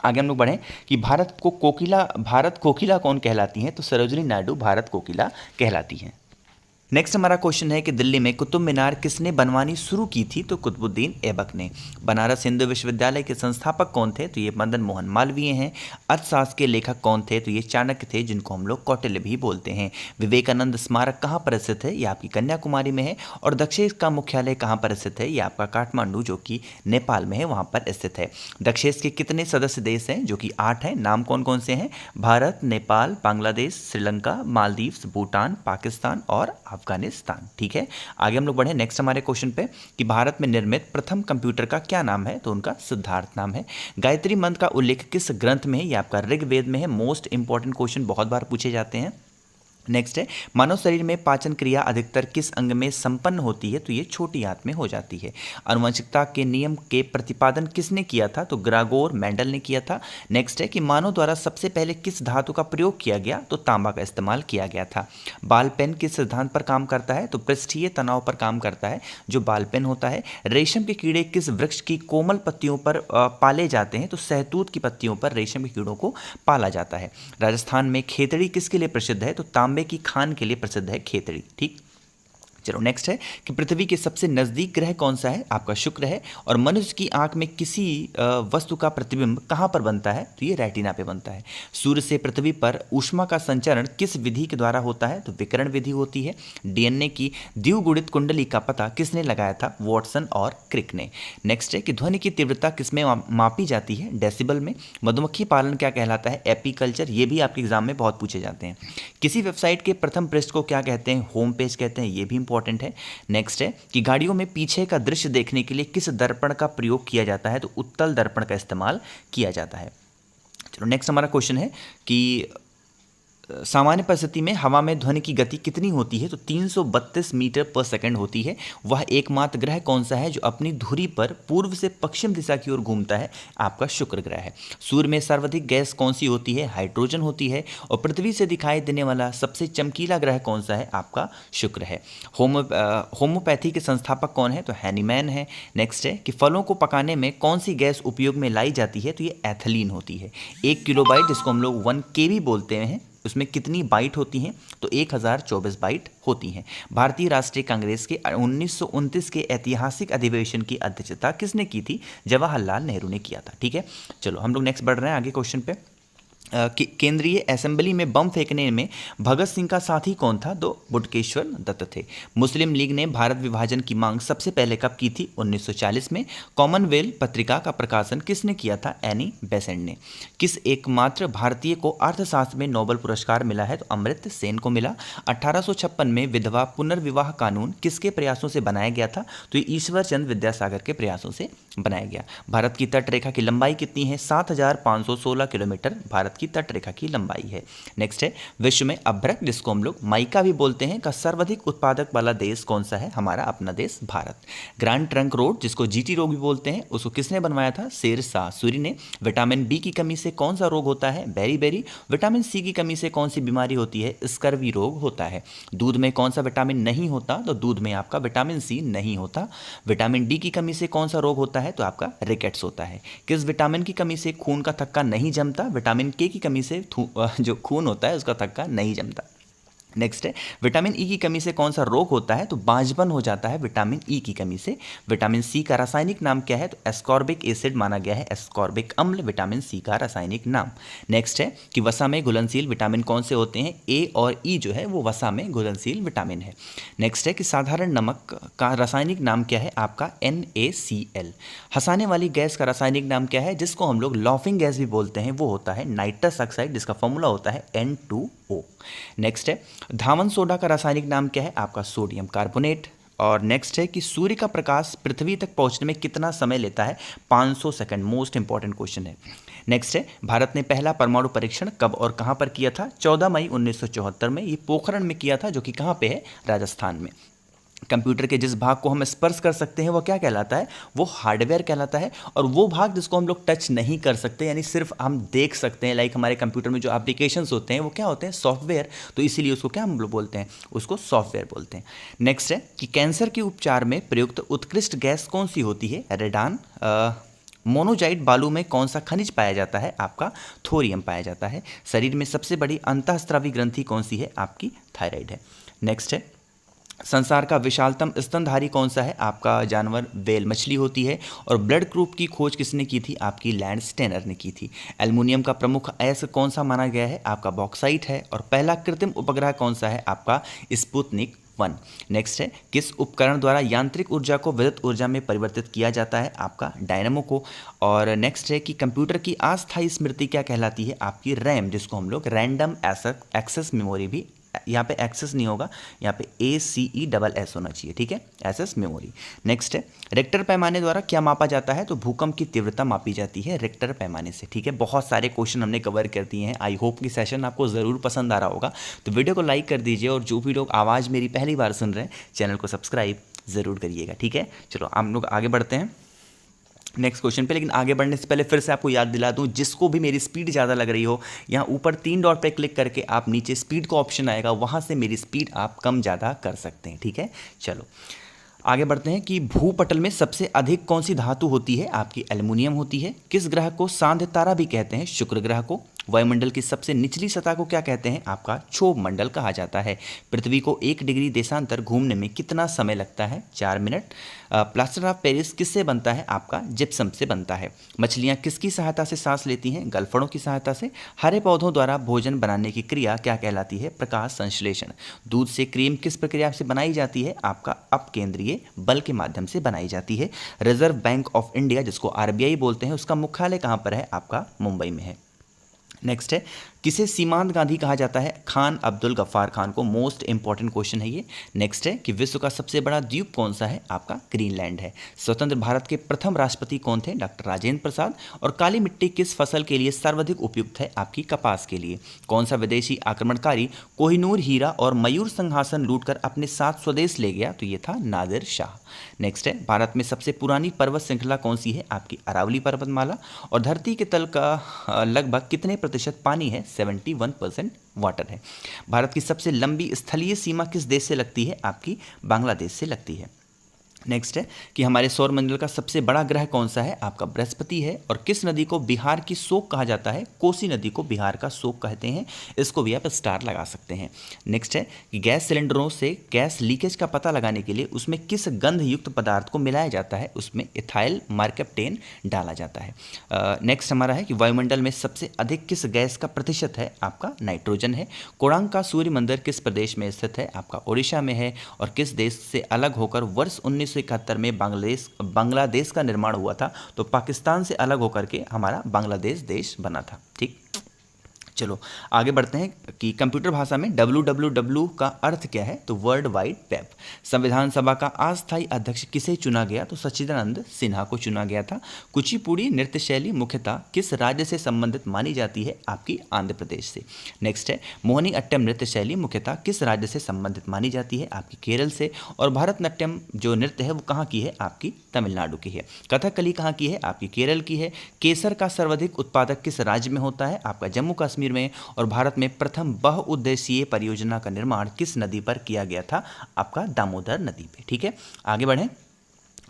आगे हम लोग बढ़ें कि भारत कोकिला कौन कहलाती हैं? तो सरोजिनी नायडू भारत कोकिला कहलाती हैं। नेक्स्ट हमारा क्वेश्चन है कि दिल्ली में कुतुब मीनार किसने बनवानी शुरू की थी? तो कुतुबुद्दीन ऐबक ने। बनारस हिंदू विश्वविद्यालय के संस्थापक कौन थे? तो ये मदन मोहन मालवीय हैं। अर्थशास्त्र के लेखक कौन थे? तो ये चाणक्य थे, जिनको हम लोग कौटिल्य भी बोलते हैं। विवेकानंद स्मारक कहाँ पर स्थित है? ये आपकी कन्याकुमारी में है। और दक्षेश का मुख्यालय कहाँ पर स्थित है? ये आपका काठमांडू, जो कि नेपाल में है, वहाँ पर स्थित है। दक्षेश के कितने सदस्य देश हैं? जो कि 8 हैं। नाम कौन कौन से हैं? भारत, नेपाल, बांग्लादेश, श्रीलंका, मालदीव्स, भूटान, पाकिस्तान और अफगानिस्तान। ठीक है, आगे हम लोग बढ़े नेक्स्ट हमारे क्वेश्चन पे कि भारत में निर्मित प्रथम कंप्यूटर का क्या नाम है? तो उनका सिद्धार्थ नाम है। गायत्री मंत्र का उल्लेख किस ग्रंथ में है? ये आपका ऋग्वेद में है। मोस्ट इंपॉर्टेंट क्वेश्चन, बहुत बार पूछे जाते हैं। नेक्स्ट है, मानव शरीर में पाचन क्रिया अधिकतर किस अंग में संपन्न होती है? तो ये छोटी आंत में हो जाती है। आनुवंशिकता के नियम के प्रतिपादन किसने किया था? तो ग्रागोर मेंडल ने किया था। नेक्स्ट है कि मानव द्वारा सबसे पहले किस धातु का प्रयोग किया गया? तो तांबा का इस्तेमाल किया गया था। बाल पेन किस सिद्धांत पर काम करता है? तो पृष्ठीय तनाव पर काम करता है जो बाल पेन होता है। रेशम के कीड़े किस वृक्ष की कोमल पत्तियों पर पाले जाते हैं? तो सहतूत की पत्तियों पर रेशम के कीड़ों को पाला जाता है। राजस्थान में खेतड़ी किसके लिए प्रसिद्ध है? तो तांबे की खान के लिए प्रसिद्ध है खेतड़ी। ठीक, चलो नेक्स्ट है कि पृथ्वी के सबसे नज़दीक ग्रह कौन सा है? आपका शुक्र है। और मनुष्य की आंख में किसी वस्तु का प्रतिबिंब कहाँ पर बनता है? तो ये रेटिना पे बनता है। सूर्य से पृथ्वी पर ऊष्मा का संचरण किस विधि के द्वारा होता है? तो विकिरण विधि होती है। डीएनए की द्विगुणित कुंडली का पता किसने लगाया था? वॉटसन और क्रिक ने। नेक्स्ट है कि ध्वनि की तीव्रता किसमें मापी जाती है? डेसिबल में। मधुमक्खी पालन क्या कहलाता है? एपीकल्चर। ये भी आपके एग्जाम में बहुत पूछे जाते हैं। किसी वेबसाइट के प्रथम पृष्ठ को क्या कहते हैं? होम पेज कहते हैं। ये भी इंपॉर्टेंट है। नेक्स्ट है कि गाड़ियों में पीछे का दृश्य देखने के लिए किस दर्पण का प्रयोग किया जाता है? तो उत्तल दर्पण का इस्तेमाल किया जाता है। चलो नेक्स्ट हमारा क्वेश्चन है कि सामान्य परिस्थिति में हवा में ध्वनि की गति कितनी होती है? तो 332 मीटर पर सेकंड होती है। वह एकमात्र ग्रह कौन सा है जो अपनी धुरी पर पूर्व से पश्चिम दिशा की ओर घूमता है? आपका शुक्र ग्रह है। सूर्य में सर्वाधिक गैस कौन सी होती है? हाइड्रोजन होती है। और पृथ्वी से दिखाई देने वाला सबसे चमकीला ग्रह कौन सा है? आपका शुक्र है। होम्योपैथी के संस्थापक कौन है? तो हैनीमैन है। नेक्स्ट है कि फलों को पकाने में कौन सी गैस उपयोग में लाई जाती है? तो ये एथिलीन होती है। 1 किलोबाइट, जिसको हम लोग 1 KB बोलते हैं, उसमें कितनी बाइट होती हैं? तो 1024 बाइट होती हैं। भारतीय राष्ट्रीय कांग्रेस के 1929 के ऐतिहासिक अधिवेशन की अध्यक्षता किसने की थी? जवाहरलाल नेहरू ने किया था। ठीक है, चलो हम लोग नेक्स्ट बढ़ रहे हैं आगे क्वेश्चन पे। केंद्रीय असेंबली में बम फेंकने में भगत सिंह का साथी कौन था? तो बुटकेश्वर दत्त थे। मुस्लिम लीग ने भारत विभाजन की मांग सबसे पहले कब की थी? 1940 में। कॉमनवेल्थ पत्रिका का प्रकाशन किसने किया था? एनी बेसेंट ने। किस एकमात्र भारतीय को अर्थशास्त्र में नोबेल पुरस्कार मिला है? तो अमर्त्य सेन को मिला। 1856 में विधवा पुनर्विवाह कानून किसके प्रयासों से बनाया गया था? तो ये ईश्वर चंद्र विद्यासागर के प्रयासों से बनाया गया। भारत की तट रेखा की लंबाई कितनी है? 7516 किलोमीटर भारत की तट रेखा की लंबाई है। नेक्स्ट है विश्व में अभ्रक, जिसको हम लोग माइका भी बोलते हैं, का सर्वाधिक उत्पादक वाला देश कौन सा है? हमारा अपना देश भारत। ग्रैंड ट्रंक रोड, जिसको जीटी रोड भी बोलते हैं, उसको किसने बनवाया था? शेरशाह सूरी ने। विटामिन बी की कमी से कौन सा रोग होता है? बेरी। विटामिन सी की कमी से कौन सी बीमारी होती है? स्कर्वी रोग होता है। दूध में कौन सा विटामिन नहीं होता? तो दूध में आपका विटामिन सी नहीं होता। विटामिन डी की कमी से कौन सा रोग होता है? तो आपका रिकेट्स होता है। किस विटामिन की कमी से खून का थक्का नहीं जमता? विटामिन के की कमी से जो खून होता है उसका थक्का नहीं जमता। नेक्स्ट है विटामिन ई की कमी से कौन सा रोग होता है? तो बांझपन हो जाता है विटामिन ई की कमी से। विटामिन सी का रासायनिक नाम क्या है? तो एस्कॉर्बिक एसिड माना गया है, एस्कॉर्बिक अम्ल विटामिन सी का रासायनिक नाम। नेक्स्ट है कि वसा में घुलनशील विटामिन कौन से होते हैं? ए और ई जो है वो वसा में घुलनशील विटामिन है। नेक्स्ट है कि साधारण नमक का रासायनिक नाम क्या है? आपका NaCl। हंसाने वाली गैस का रासायनिक नाम क्या है, जिसको हम लोग लाफिंग गैस भी बोलते हैं? वो होता है नाइट्रस ऑक्साइड, जिसका फॉर्मूला होता है N2O। नेक्स्ट है धावन सोडा का रासायनिक नाम क्या है? आपका सोडियम कार्बोनेट। और नेक्स्ट है कि सूर्य का प्रकाश पृथ्वी तक पहुंचने में कितना समय लेता है? 500 सेकंड। मोस्ट इंपॉर्टेंट क्वेश्चन है। नेक्स्ट है भारत ने पहला परमाणु परीक्षण कब और कहां पर किया था? 14 मई 1974 में। ये पोखरण में किया था, जो कि कहां पे है? राजस्थान में। कंप्यूटर के जिस भाग को हम स्पर्श कर सकते हैं वो क्या कहलाता है? वो हार्डवेयर कहलाता है। और वो भाग जिसको हम लोग टच नहीं कर सकते, यानी सिर्फ हम देख सकते हैं, लाइक हमारे कंप्यूटर में जो एप्लीकेशंस होते हैं वो क्या होते हैं? सॉफ्टवेयर। तो इसीलिए उसको क्या हम लोग बोलते हैं? उसको सॉफ्टवेयर बोलते हैं। नेक्स्ट है कि कैंसर के उपचार में प्रयुक्त उत्कृष्ट गैस कौन सी होती है? रेडान। मोनोजाइट बालू में कौन सा खनिज पाया जाता है? आपका थोरियम पाया जाता है। शरीर में सबसे बड़ी अंतःस्रावी ग्रंथि कौन सी है? आपकी थायराइड है। नेक्स्ट है संसार का विशालतम स्तनधारी कौन सा है? आपका जानवर व्हेल मछली होती है। और ब्लड ग्रुप की खोज किसने की थी? आपकी लैंड स्टेनर ने की थी। एल्युमिनियम का प्रमुख अयस्क कौन सा माना गया है? आपका बॉक्साइट है। और पहला कृत्रिम उपग्रह कौन सा है? आपका स्पुतनिक 1। नेक्स्ट है, किस उपकरण द्वारा यांत्रिक ऊर्जा को विद्युत ऊर्जा में परिवर्तित किया जाता है? आपका डायनामो को। और नेक्स्ट है कि कंप्यूटर की अस्थायी स्मृति क्या कहलाती है? आपकी रैम, जिसको हम लोग रैंडम एक्सेस मेमोरी भी, यहाँ पे एक्सेस नहीं होगा, यहाँ पे ACESS होना चाहिए, ठीक है, एक्सेस मेमोरी। नेक्स्ट है, रिक्टर पैमाने द्वारा क्या मापा जाता है? तो भूकंप की तीव्रता मापी जाती है रिक्टर पैमाने से, ठीक है। बहुत सारे क्वेश्चन हमने कवर कर दिए हैं। आई होप कि सेशन आपको ज़रूर पसंद आ रहा होगा। तो वीडियो को लाइक कर दीजिए, और जो भी लोग आवाज़ मेरी पहली बार सुन रहे हैं, चैनल को सब्सक्राइब ज़रूर करिएगा, ठीक है। चलो हम लोग आगे बढ़ते हैं नेक्स्ट क्वेश्चन पे। लेकिन आगे बढ़ने से पहले फिर से आपको याद दिला दूं, जिसको भी मेरी स्पीड ज़्यादा लग रही हो, यहाँ ऊपर 3 डॉट पे क्लिक करके आप नीचे स्पीड का ऑप्शन आएगा, वहाँ से मेरी स्पीड आप कम ज़्यादा कर सकते हैं, ठीक है। चलो आगे बढ़ते हैं कि भूपटल में सबसे अधिक कौन सी धातु होती है? आपकी एल्युमिनियम होती है। किस ग्रह को सांध्य तारा भी कहते हैं? शुक्र ग्रह को। वायुमंडल की सबसे निचली सतह को क्या कहते हैं? आपका क्षोभ मंडल कहा जाता है। पृथ्वी को 1 डिग्री देशांतर घूमने में कितना समय लगता है? 4 मिनट। प्लास्टर ऑफ पेरिस किससे बनता है? आपका जिप्सम से बनता है। मछलियाँ किसकी सहायता से सांस लेती हैं? गलफड़ों की सहायता से। हरे पौधों द्वारा भोजन बनाने की क्रिया क्या कहलाती है? प्रकाश संश्लेषण। दूध से क्रीम किस प्रक्रिया से बनाई जाती है? आपका अपकेंद्रीय बल के माध्यम से बनाई जाती है। रिजर्व बैंक ऑफ इंडिया, जिसको RBI बोलते हैं, उसका मुख्यालय कहाँ पर है? आपका मुंबई में है। नेक्स्ट है, किसे सीमांत गांधी कहा जाता है? खान अब्दुल गफ्फार खान को। मोस्ट इंपॉर्टेंट क्वेश्चन है ये। नेक्स्ट है कि विश्व का सबसे बड़ा द्वीप कौन सा है? आपका ग्रीनलैंड है। स्वतंत्र भारत के प्रथम राष्ट्रपति कौन थे? डॉक्टर राजेंद्र प्रसाद। और काली मिट्टी किस फसल के लिए सर्वाधिक उपयुक्त है? आपकी कपास के लिए। कौन सा विदेशी आक्रमणकारी कोहिनूर हीरा और मयूर सिंहासन लूटकर अपने साथ स्वदेश ले गया? तो ये था नादिर शाह। नेक्स्ट है, भारत में सबसे पुरानी पर्वत श्रृंखला कौन सी है? आपकी अरावली पर्वतमाला। और धरती के तल का लगभग कितने प्रतिशत पानी है? 71% वाटर है। भारत की सबसे लंबी स्थलीय सीमा किस देश से लगती है? आपकी बांग्लादेश से लगती है। नेक्स्ट है कि हमारे सौरमंडल का सबसे बड़ा ग्रह कौन सा है? आपका बृहस्पति है। और किस नदी को बिहार की शोक कहा जाता है? कोसी नदी को बिहार का शोक कहते हैं। इसको भी आप स्टार लगा सकते हैं। नेक्स्ट है कि गैस सिलेंडरों से गैस लीकेज का पता लगाने के लिए उसमें किस गंध युक्त पदार्थ को मिलाया जाता है? उसमें इथाइल मार्केप्टेन डाला जाता है। नेक्स्ट हमारा है कि वायुमंडल में सबसे अधिक किस गैस का प्रतिशत है? आपका नाइट्रोजन है। कोणार्क का सूर्य मंदिर किस प्रदेश में स्थित है? आपका ओडिशा में है। और किस देश से अलग होकर वर्ष 1971 में बांग्लादेश का निर्माण हुआ था? तो पाकिस्तान से अलग होकर के हमारा बांग्लादेश देश बना था, ठीक। चलो आगे बढ़ते हैं कि कंप्यूटर भाषा में www का अर्थ क्या है? तो वर्ल्ड वाइड वेब। संविधान सभा का अस्थायी अध्यक्ष किसे चुना गया? तो सच्चिदानंद सिन्हा को चुना गया था। कुचिपुड़ी नृत्य शैली मुख्यतः किस राज्य से संबंधित मानी जाती है? आपकी आंध्र प्रदेश से। नेक्स्ट है, मोहिनी अट्टम नृत्य शैली मुख्यतः किस राज्य से संबंधित मानी जाती है? आपकी केरल से। और भरतनाट्यम जो नृत्य है वो कहाँ की है? आपकी तमिलनाडु की है। कथकली कहाँ की है? आपकी केरल की है। केसर का सर्वाधिक उत्पादक किस राज्य में होता है? आपका जम्मू कश्मीर में। और भारत में प्रथम बहुउद्देशीय परियोजना का निर्माण किस नदी पर किया गया था? आपका दामोदर नदी पे, ठीक है। आगे बढ़ें।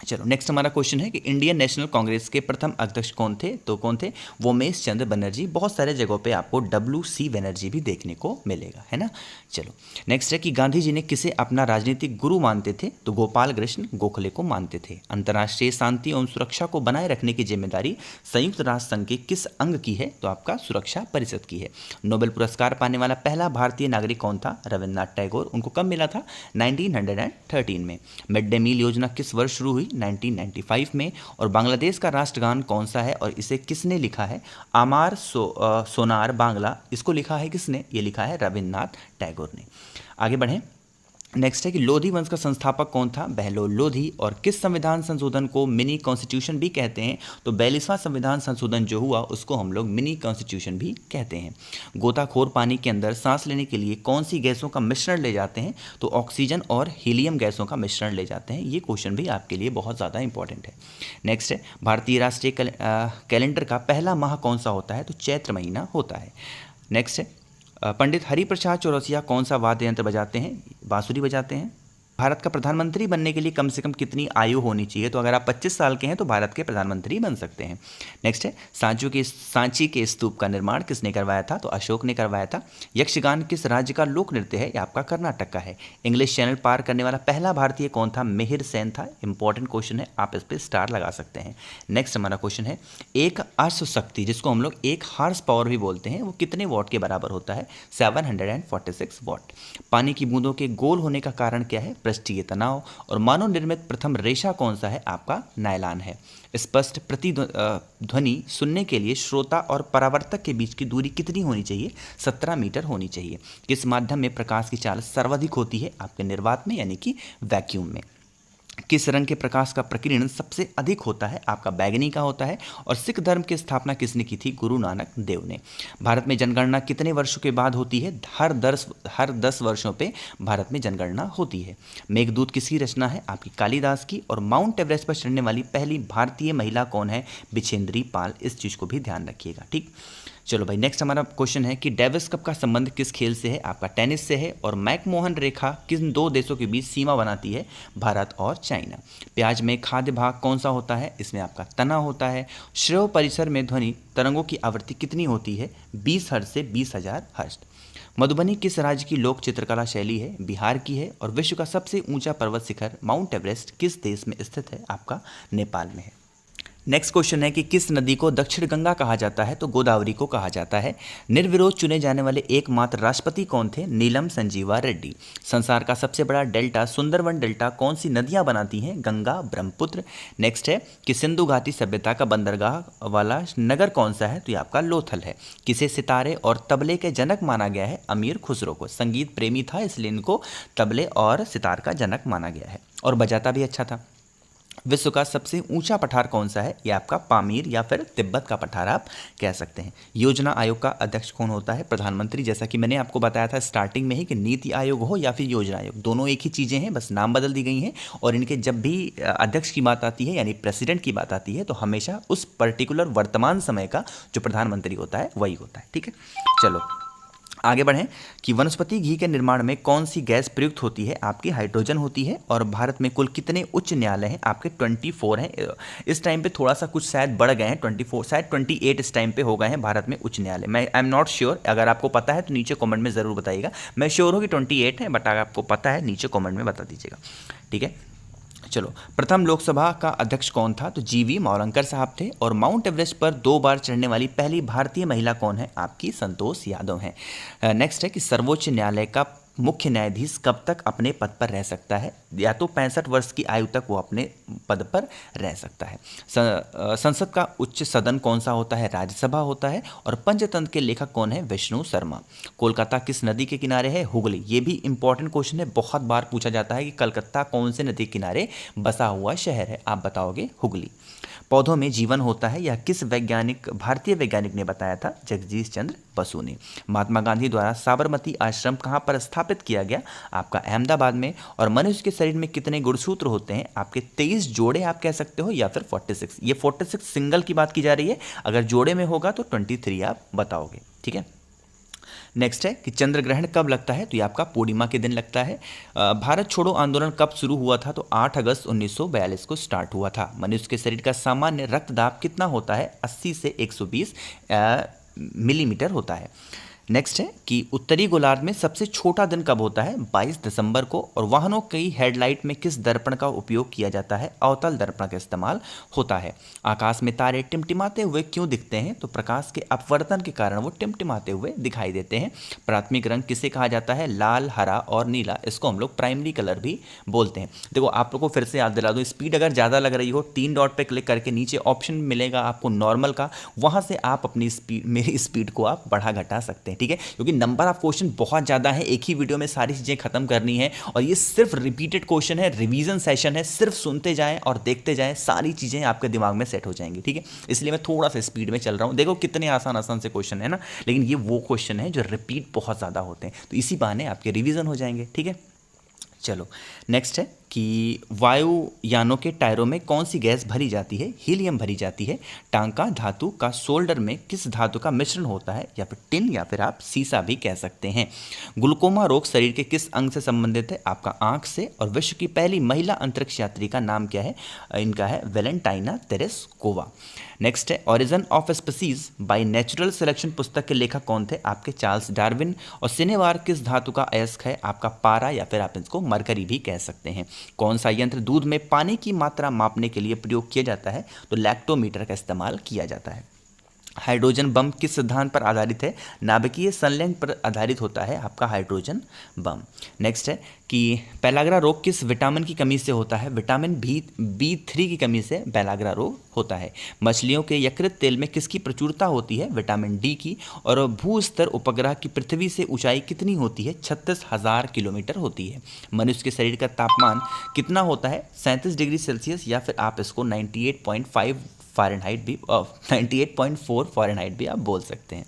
चलो नेक्स्ट हमारा क्वेश्चन है कि इंडियन नेशनल कांग्रेस के प्रथम अध्यक्ष कौन थे? तो कौन थे? वोमेश चंद्र बनर्जी। बहुत सारे जगहों पे आपको WC बनर्जी भी देखने को मिलेगा, है ना। चलो नेक्स्ट है कि गांधी जी ने किसे अपना राजनीतिक गुरु मानते थे? तो गोपाल कृष्ण गोखले को मानते थे। अंतर्राष्ट्रीय शांति एवं सुरक्षा को बनाए रखने की जिम्मेदारी संयुक्त राष्ट्र संघ के किस अंग की है? तो आपका सुरक्षा परिषद की है। नोबेल पुरस्कार पाने वाला पहला भारतीय नागरिक कौन था? रविन्द्रनाथ टैगोर। उनको कब मिला था? 1913 में। मिड डे मील योजना किस वर्ष शुरू हुई? 1995 में। और बांग्लादेश का राष्ट्रगान कौन सा है और इसे किसने लिखा है? आमार सोनार बांग्ला। इसको लिखा है किसने? ये लिखा है रविन्द्रनाथ टैगोर ने। आगे बढ़ें। नेक्स्ट है कि लोधी वंश का संस्थापक कौन था? बहलोल लोधी। और किस संविधान संशोधन को मिनी कॉन्स्टिट्यूशन भी कहते हैं? तो 42वां संविधान संशोधन जो हुआ उसको हम लोग मिनी कॉन्स्टिट्यूशन भी कहते हैं। गोताखोर पानी के अंदर सांस लेने के लिए कौन सी गैसों का मिश्रण ले जाते हैं? तो ऑक्सीजन और हीलियम गैसों का मिश्रण ले जाते हैं। ये क्वेश्चन भी आपके लिए बहुत ज़्यादा इंपॉर्टेंट है। नेक्स्ट है, भारतीय राष्ट्रीय कैलेंडर का पहला माह कौन सा होता है? तो चैत्र महीना होता है। नेक्स्ट है, पंडित हरिप्रसाद चौरसिया कौन सा वाद्य यंत्र बजाते हैं? बांसुरी बजाते हैं। भारत का प्रधानमंत्री बनने के लिए कम से कम कितनी आयु होनी चाहिए? तो अगर आप 25 साल के हैं तो भारत के प्रधानमंत्री बन सकते हैं। नेक्स्ट है, सांची के स्तूप का निर्माण किसने करवाया था? तो अशोक ने करवाया था। यक्षगान किस राज्य का लोक नृत्य है? ये आपका कर्नाटक का है। इंग्लिश चैनल पार करने वाला पहला भारतीय कौन था? मिहिर सेन था। इंपॉर्टेंट क्वेश्चन है, आप इस पर स्टार लगा सकते हैं। नेक्स्ट हमारा क्वेश्चन है, एक अश्वशक्ति जिसको हम लोग एक हॉर्स पावर भी बोलते हैं, वो कितने वॉट के बराबर होता है? 746 वॉट। पानी की बूंदों के गोल होने का कारण क्या है? पृष्ठीय तनाव। और मानव निर्मित प्रथम रेशा कौन सा है? आपका नायलॉन है। स्पष्ट प्रतिध्वनि सुनने के लिए श्रोता और परावर्तक के बीच की दूरी कितनी होनी चाहिए? 17 मीटर होनी चाहिए। किस माध्यम में प्रकाश की चाल सर्वाधिक होती है? आपके निर्वात में, यानी कि वैक्यूम में। किस रंग के प्रकाश का प्रकीर्णन सबसे अधिक होता है? आपका बैगनी का होता है। और सिख धर्म की स्थापना किसने की थी? गुरु नानक देव ने। भारत में जनगणना कितने वर्षों के बाद होती है? हर 10 वर्षों पे भारत में जनगणना होती है। मेघदूत किसकी रचना है? आपकी कालिदास की। और माउंट एवरेस्ट पर चढ़ने वाली पहली भारतीय महिला कौन है? बिछेंद्री पाल। इस चीज़ को भी ध्यान रखिएगा, ठीक। चलो भाई, नेक्स्ट हमारा क्वेश्चन है कि डेविस कप का संबंध किस खेल से है? आपका टेनिस से है। और मैकमोहन रेखा किन दो देशों के बीच सीमा बनाती है? भारत और चाइना। प्याज में खाद्य भाग कौन सा होता है? इसमें आपका तना होता है। श्रेय परिसर में ध्वनि तरंगों की आवृत्ति कितनी होती है? 20 हर्ट्ज से 20,000 हर्ट्ज। मधुबनी किस राज्य की लोक चित्रकला शैली है? बिहार की है। और विश्व का सबसे ऊंचा पर्वत शिखर माउंट एवरेस्ट किस देश में स्थित है? आपका नेपाल में है। नेक्स्ट क्वेश्चन है कि किस नदी को दक्षिण गंगा कहा जाता है? तो गोदावरी को कहा जाता है। निर्विरोध चुने जाने वाले एकमात्र राष्ट्रपति कौन थे? नीलम संजीवा रेड्डी। संसार का सबसे बड़ा डेल्टा सुंदरवन डेल्टा कौन सी नदियां बनाती हैं? गंगा, ब्रह्मपुत्र। नेक्स्ट है कि सिंधु घाटी सभ्यता का बंदरगाह वाला नगर कौन सा है? तो ये आपका लोथल है। किसे सितारे और तबले के जनक माना गया है? अमीर खुसरो को। संगीत प्रेमी था इसलिए इनको तबले और सितार का जनक माना गया है, और बजाता भी अच्छा था। विश्व का सबसे ऊंचा पठार कौन सा है? यह आपका पामीर या फिर तिब्बत का पठार आप कह सकते हैं। योजना आयोग का अध्यक्ष कौन होता है? प्रधानमंत्री। जैसा कि मैंने आपको बताया था स्टार्टिंग में ही कि नीति आयोग हो या फिर योजना आयोग, दोनों एक ही चीज़ें हैं, बस नाम बदल दी गई हैं। और इनके जब भी अध्यक्ष की बात आती है यानी प्रेसिडेंट की बात आती है तो हमेशा उस पर्टिकुलर वर्तमान समय का जो प्रधानमंत्री होता है वही होता है, ठीक है। चलो आगे बढ़ें कि वनस्पति घी के निर्माण में कौन सी गैस प्रयुक्त होती है? आपकी हाइड्रोजन होती है। और भारत में कुल कितने उच्च न्यायालय हैं? आपके 24 हैं। इस टाइम पे थोड़ा सा कुछ शायद बढ़ गए हैं, 24 शायद 28 इस टाइम पे हो गए हैं भारत में उच्च न्यायालय। मैं आई एम नॉट श्योर, अगर आपको पता है तो नीचे कॉमेंट में ज़रूर बताइएगा। मैं श्योर हूँ कि 28 है, बट अगर आपको पता है नीचे कॉमेंट में बता दीजिएगा, ठीक है। चलो, प्रथम लोकसभा का अध्यक्ष कौन था? तो जीवी मौलंकर साहब थे। और माउंट एवरेस्ट पर 2 बार चढ़ने वाली पहली भारतीय महिला कौन है? आपकी संतोष यादव हैं। नेक्स्ट है कि सर्वोच्च न्यायालय का मुख्य न्यायाधीश कब तक अपने पद पर रह सकता है? या तो 65 वर्ष की आयु तक वो अपने पद पर रह सकता है। संसद का उच्च सदन कौन सा होता है? राज्यसभा होता है। और पंचतंत्र के लेखक कौन है? विष्णु शर्मा। कोलकाता किस नदी के किनारे है? हुगली। ये भी इंपॉर्टेंट क्वेश्चन है, बहुत बार पूछा जाता है कि कलकत्ता कौन से नदी के किनारे बसा हुआ शहर है? आप बताओगे हुगली। पौधों में जीवन होता है, यह किस भारतीय वैज्ञानिक ने बताया था? जगदीश चंद्र बसु ने। महात्मा गांधी द्वारा साबरमती आश्रम कहाँ पर स्थापित किया गया? आपका अहमदाबाद में। और मनुष्य के शरीर में कितने गुणसूत्र होते हैं? आपके 23 जोड़े आप कह सकते हो, या फिर 46। ये 46 सिंगल की बात की जा रही है, अगर जोड़े में होगा तो 23 आप बताओगे, ठीक है। नेक्स्ट है कि चंद्र ग्रहण कब लगता है? तो ये आपका पूर्णिमा के दिन लगता है। भारत छोड़ो आंदोलन कब शुरू हुआ था? तो 8 अगस्त 1942 को स्टार्ट हुआ था। मनुष्य के शरीर का सामान्य रक्तदाब कितना होता है? 80 से 120 मिलीमीटर होता है। नेक्स्ट है कि उत्तरी गोलार्ध में सबसे छोटा दिन कब होता है? 22 दिसंबर को। और वाहनों की हेडलाइट में किस दर्पण का उपयोग किया जाता है? अवतल दर्पण का इस्तेमाल होता है। आकाश में तारे टिमटिमाते हुए क्यों दिखते हैं? तो प्रकाश के अपवर्तन के कारण वो टिमटिमाते हुए दिखाई देते हैं। प्राथमिक रंग किसे कहा जाता है? लाल, हरा और नीला। इसको हम लोग प्राइमरी कलर भी बोलते हैं। देखो आप लोग को फिर से याद दिला दूँ, स्पीड अगर ज़्यादा लग रही हो 3 डॉट पर क्लिक करके नीचे ऑप्शन मिलेगा आपको नॉर्मल का, वहाँ से आप अपनी स्पीड, मेरी स्पीड को आप बढ़ा घटा सकते हैं, ठीक है। क्योंकि नंबर ऑफ क्वेश्चन बहुत ज़्यादा है, एक ही वीडियो में सारी चीज़ें खत्म करनी है। और ये सिर्फ रिपीटेड क्वेश्चन है, रिवीजन सेशन है, सिर्फ सुनते जाएं और देखते जाएं, सारी चीज़ें आपके दिमाग में सेट हो जाएंगी, ठीक है। इसलिए मैं थोड़ा सा स्पीड में चल रहा हूँ। देखो कितने आसान आसान से क्वेश्चन है ना, लेकिन ये वो क्वेश्चन है जो रिपीट बहुत ज़्यादा होते हैं, तो इसी बहाने आपके रिविजन हो जाएंगे, ठीक है। चलो नेक्स्ट है कि वायुयानों के टायरों में कौन सी गैस भरी जाती है? हीलियम भरी जाती है। टांका धातु का सोल्डर में किस धातु का मिश्रण होता है? या फिर टिन, या फिर आप सीसा भी कह सकते हैं। ग्लूकोमा रोग शरीर के किस अंग से संबंधित है? आपका आंख से। और विश्व की पहली महिला अंतरिक्ष यात्री का नाम क्या है? इनका है वेलेंटाइना तेरेस्कोवा। नेक्स्ट है origin of species by natural selection पुस्तक के लेखक कौन थे? आपके चार्ल्स डार्विन। और सिनेवार किस धातु का अयस्क है? आपका पारा, या फिर आप इसको मरकरी भी कह सकते हैं। कौन सा यंत्र दूध में पानी की मात्रा मापने के लिए प्रयोग किया जाता है? तो लैक्टोमीटर का इस्तेमाल किया जाता है। हाइड्रोजन बम किस सिद्धांत पर आधारित है? नाभिकीय संलयन पर आधारित होता है आपका हाइड्रोजन बम। नेक्स्ट है कि पेलाग्रा रोग किस विटामिन की कमी से होता है? विटामिन B3 की कमी से पेलाग्रा रोग होता है। मछलियों के यकृत तेल में किसकी प्रचुरता होती है? विटामिन डी की। और भू स्तर उपग्रह की पृथ्वी से ऊंचाई कितनी होती है? 36,000 किलोमीटर होती है। मनुष्य के शरीर का तापमान कितना होता है? 37 डिग्री सेल्सियस, या फिर आप इसको 98.5 फ़ारेनहाइट भी 98.4 फ़ारेनहाइट भी आप बोल सकते हैं।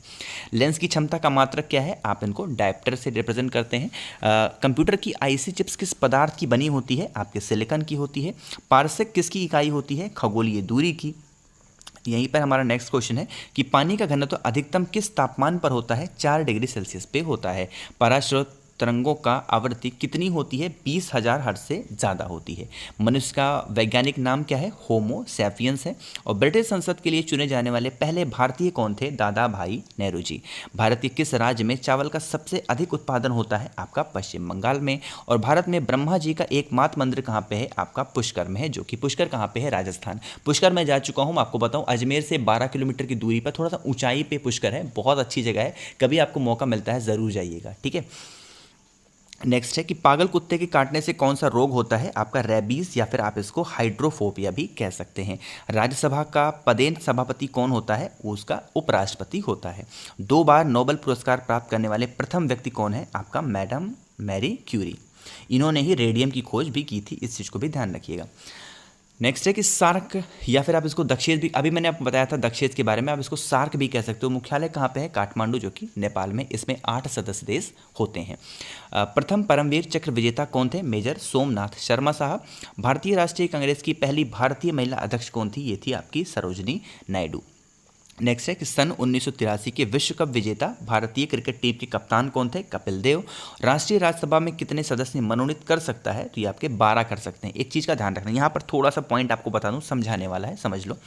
लेंस की क्षमता का मात्रक क्या है? आप इनको डायप्टर से रिप्रेजेंट करते हैं। कंप्यूटर की आईसी चिप्स किस पदार्थ की बनी होती है? आपके सिलिकॉन की होती है। पारसेक किसकी इकाई होती है? खगोलीय दूरी की। यहीं पर हमारा नेक्स्ट क्वेश्चन है कि पानी का घनत्व अधिकतम किस तापमान पर होता है? 4 डिग्री सेल्सियस पे होता है। पराश्रय तरंगों का आवृत्ति कितनी होती है? 20,000 हर्ट्ज से ज़्यादा होती है। मनुष्य का वैज्ञानिक नाम क्या है? होमो सैपियंस है। और ब्रिटिश संसद के लिए चुने जाने वाले पहले भारतीय कौन थे? दादा भाई नेहरू जी। भारत के किस राज्य में चावल का सबसे अधिक उत्पादन होता है? आपका पश्चिम बंगाल में। और भारत में ब्रह्मा जी का एकमात्र मंदिर कहाँ पे है? आपका पुष्कर में है, जो कि पुष्कर कहाँ पे है? राजस्थान। पुष्कर में जा चुका हूँ, आपको बताऊँ अजमेर से 12 किलोमीटर की दूरी पर थोड़ा सा ऊंचाई पे पुष्कर है। बहुत अच्छी जगह है, कभी आपको मौका मिलता है ज़रूर जाइएगा, ठीक है। नेक्स्ट है कि पागल कुत्ते के काटने से कौन सा रोग होता है? आपका रेबीज, या फिर आप इसको हाइड्रोफोबिया भी कह सकते हैं। राज्यसभा का पदेन सभापति कौन होता है? वो उसका उपराष्ट्रपति होता है। 2 बार नोबेल पुरस्कार प्राप्त करने वाले प्रथम व्यक्ति कौन है? आपका मैडम मैरी क्यूरी। इन्होंने ही रेडियम की खोज भी की थी, इस चीज़ को भी ध्यान रखिएगा। नेक्स्ट है कि सार्क, या फिर आप इसको दक्षेज भी, अभी मैंने आपको बताया था दक्षेज के बारे में, आप इसको सार्क भी कह सकते हो। मुख्यालय कहाँ पे है? काठमांडू, जो कि नेपाल में। इसमें 8 सदस्य देश होते हैं। प्रथम परमवीर चक्र विजेता कौन थे? मेजर सोमनाथ शर्मा साहब। भारतीय राष्ट्रीय कांग्रेस की पहली भारतीय महिला अध्यक्ष कौन थी? ये थी आपकी सरोजनी नायडू। नेक्स्ट है कि सन 1983 के विश्व कप विजेता भारतीय क्रिकेट टीम के कप्तान कौन थे? कपिल देव। राष्ट्रीय राज्यसभा में कितने सदस्य मनोनीत कर सकता है? तो ये आपके 12 कर सकते हैं। एक चीज़ का ध्यान रखना, यहाँ पर थोड़ा सा पॉइंट आपको बता दूं, समझाने वाला है, समझ लो।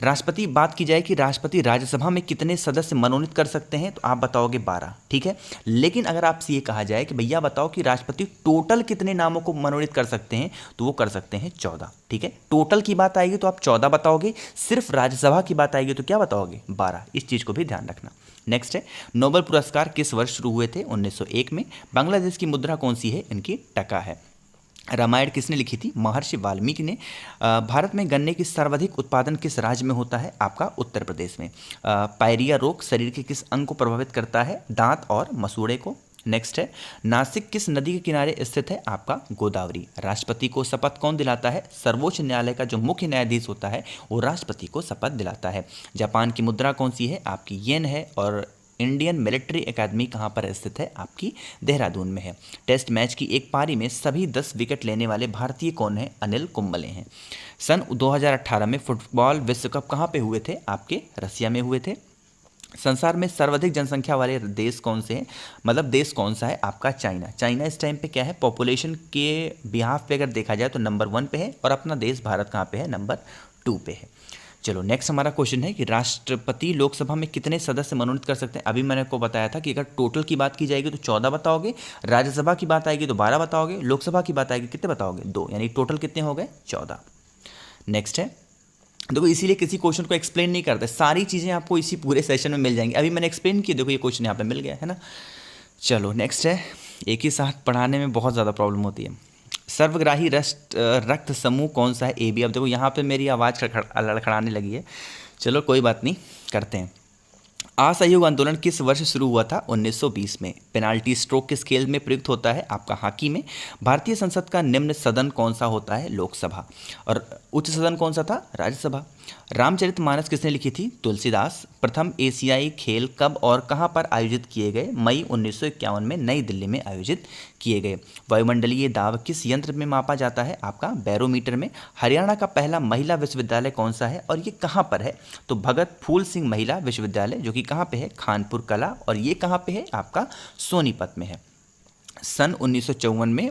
राष्ट्रपति, बात की जाए कि राष्ट्रपति राज्यसभा में कितने सदस्य मनोनीत कर सकते हैं, तो आप बताओगे 12, ठीक है। लेकिन अगर आपसे ये कहा जाए कि भैया बताओ कि राष्ट्रपति टोटल कितने नामों को मनोनीत कर सकते हैं, तो वो कर सकते हैं 14, ठीक है। टोटल की बात आएगी तो आप 14 बताओगे, सिर्फ राज्यसभा की बात आएगी तो क्या बताओगे? 12। इस चीज़ को भी ध्यान रखना। नेक्स्ट है नोबेल पुरस्कार किस वर्ष शुरू हुए थे? 1901 में। बांग्लादेश की मुद्रा कौन सी है? इनकी टका है। रामायण किसने लिखी थी? महर्षि वाल्मीकि ने। भारत में गन्ने की सर्वाधिक उत्पादन किस राज्य में होता है? आपका उत्तर प्रदेश में। पायरिया रोग शरीर के किस अंग को प्रभावित करता है? दांत और मसूड़े को। नेक्स्ट है नासिक किस नदी के किनारे स्थित है? आपका गोदावरी। राष्ट्रपति को शपथ कौन दिलाता है? सर्वोच्च न्यायालय का जो मुख्य न्यायाधीश होता है वो राष्ट्रपति को शपथ दिलाता है। जापान की मुद्रा कौन सी है? आपकी येन है। और इंडियन मिलिट्री एकेडमी कहाँ पर स्थित है? आपकी देहरादून में है। टेस्ट मैच की एक पारी में सभी 10 विकेट लेने वाले भारतीय कौन हैं? अनिल कुंबले हैं। सन 2018 में फुटबॉल विश्व कप कहाँ पे हुए थे? आपके रसिया में हुए थे। संसार में सर्वाधिक जनसंख्या वाले देश कौन से हैं? मतलब देश कौन सा है? आपका चाइना। चाइना इस टाइम पे क्या है? पॉपुलेशन के बिहाफ पे अगर देखा जाए तो नंबर 1 पे है, और अपना देश भारत कहाँ पे है? नंबर 2 पे है। चलो नेक्स्ट हमारा क्वेश्चन है कि राष्ट्रपति लोकसभा में कितने सदस्य मनोनीत कर सकते हैं? अभी मैंने आपको बताया था कि अगर टोटल की बात की जाएगी तो 14 बताओगे, राज्यसभा की बात आएगी तो 12 बताओगे, लोकसभा की बात आएगी कितने बताओगे? 2, यानी टोटल कितने हो गए? 14। नेक्स्ट है, देखो इसीलिए किसी क्वेश्चन को एक्सप्लेन नहीं करते, सारी चीज़ें आपको इसी पूरे सेशन में मिल जाएंगी। अभी मैंने एक्सप्लेन किया, देखो ये क्वेश्चन यहाँ पे मिल गया है ना। चलो नेक्स्ट है, एक ही साथ पढ़ाने में बहुत ज़्यादा प्रॉब्लम होती है। सर्वग्राही रक्त समूह कौन सा है? A B. अब देखो यहाँ पे मेरी आवाज़ लड़खड़ाने लगी है, चलो कोई बात नहीं, करते हैं। असहयोग आंदोलन किस वर्ष शुरू हुआ था? 1920 में। पेनाल्टी स्ट्रोक किस खेल में प्रयुक्त होता है? आपका हॉकी में। भारतीय संसद का निम्न सदन कौन सा होता है? लोकसभा। और उच्च सदन कौन सा था? राज्यसभा। रामचरितमानस किसने लिखी थी? तुलसीदास। प्रथम एशियाई खेल कब और कहाँ पर आयोजित किए गए? मई 1951 में नई दिल्ली में आयोजित किए गए। वायुमंडलीय दाब किस यंत्र में मापा जाता है? आपका बैरोमीटर में। हरियाणा का पहला महिला विश्वविद्यालय कौन सा है और ये कहाँ पर है? तो भगत फूल सिंह महिला विश्वविद्यालय, जो कि कहाँ पे है? खानपुर कला। और ये कहाँ पे है? आपका सोनीपत में है। सन 1954 में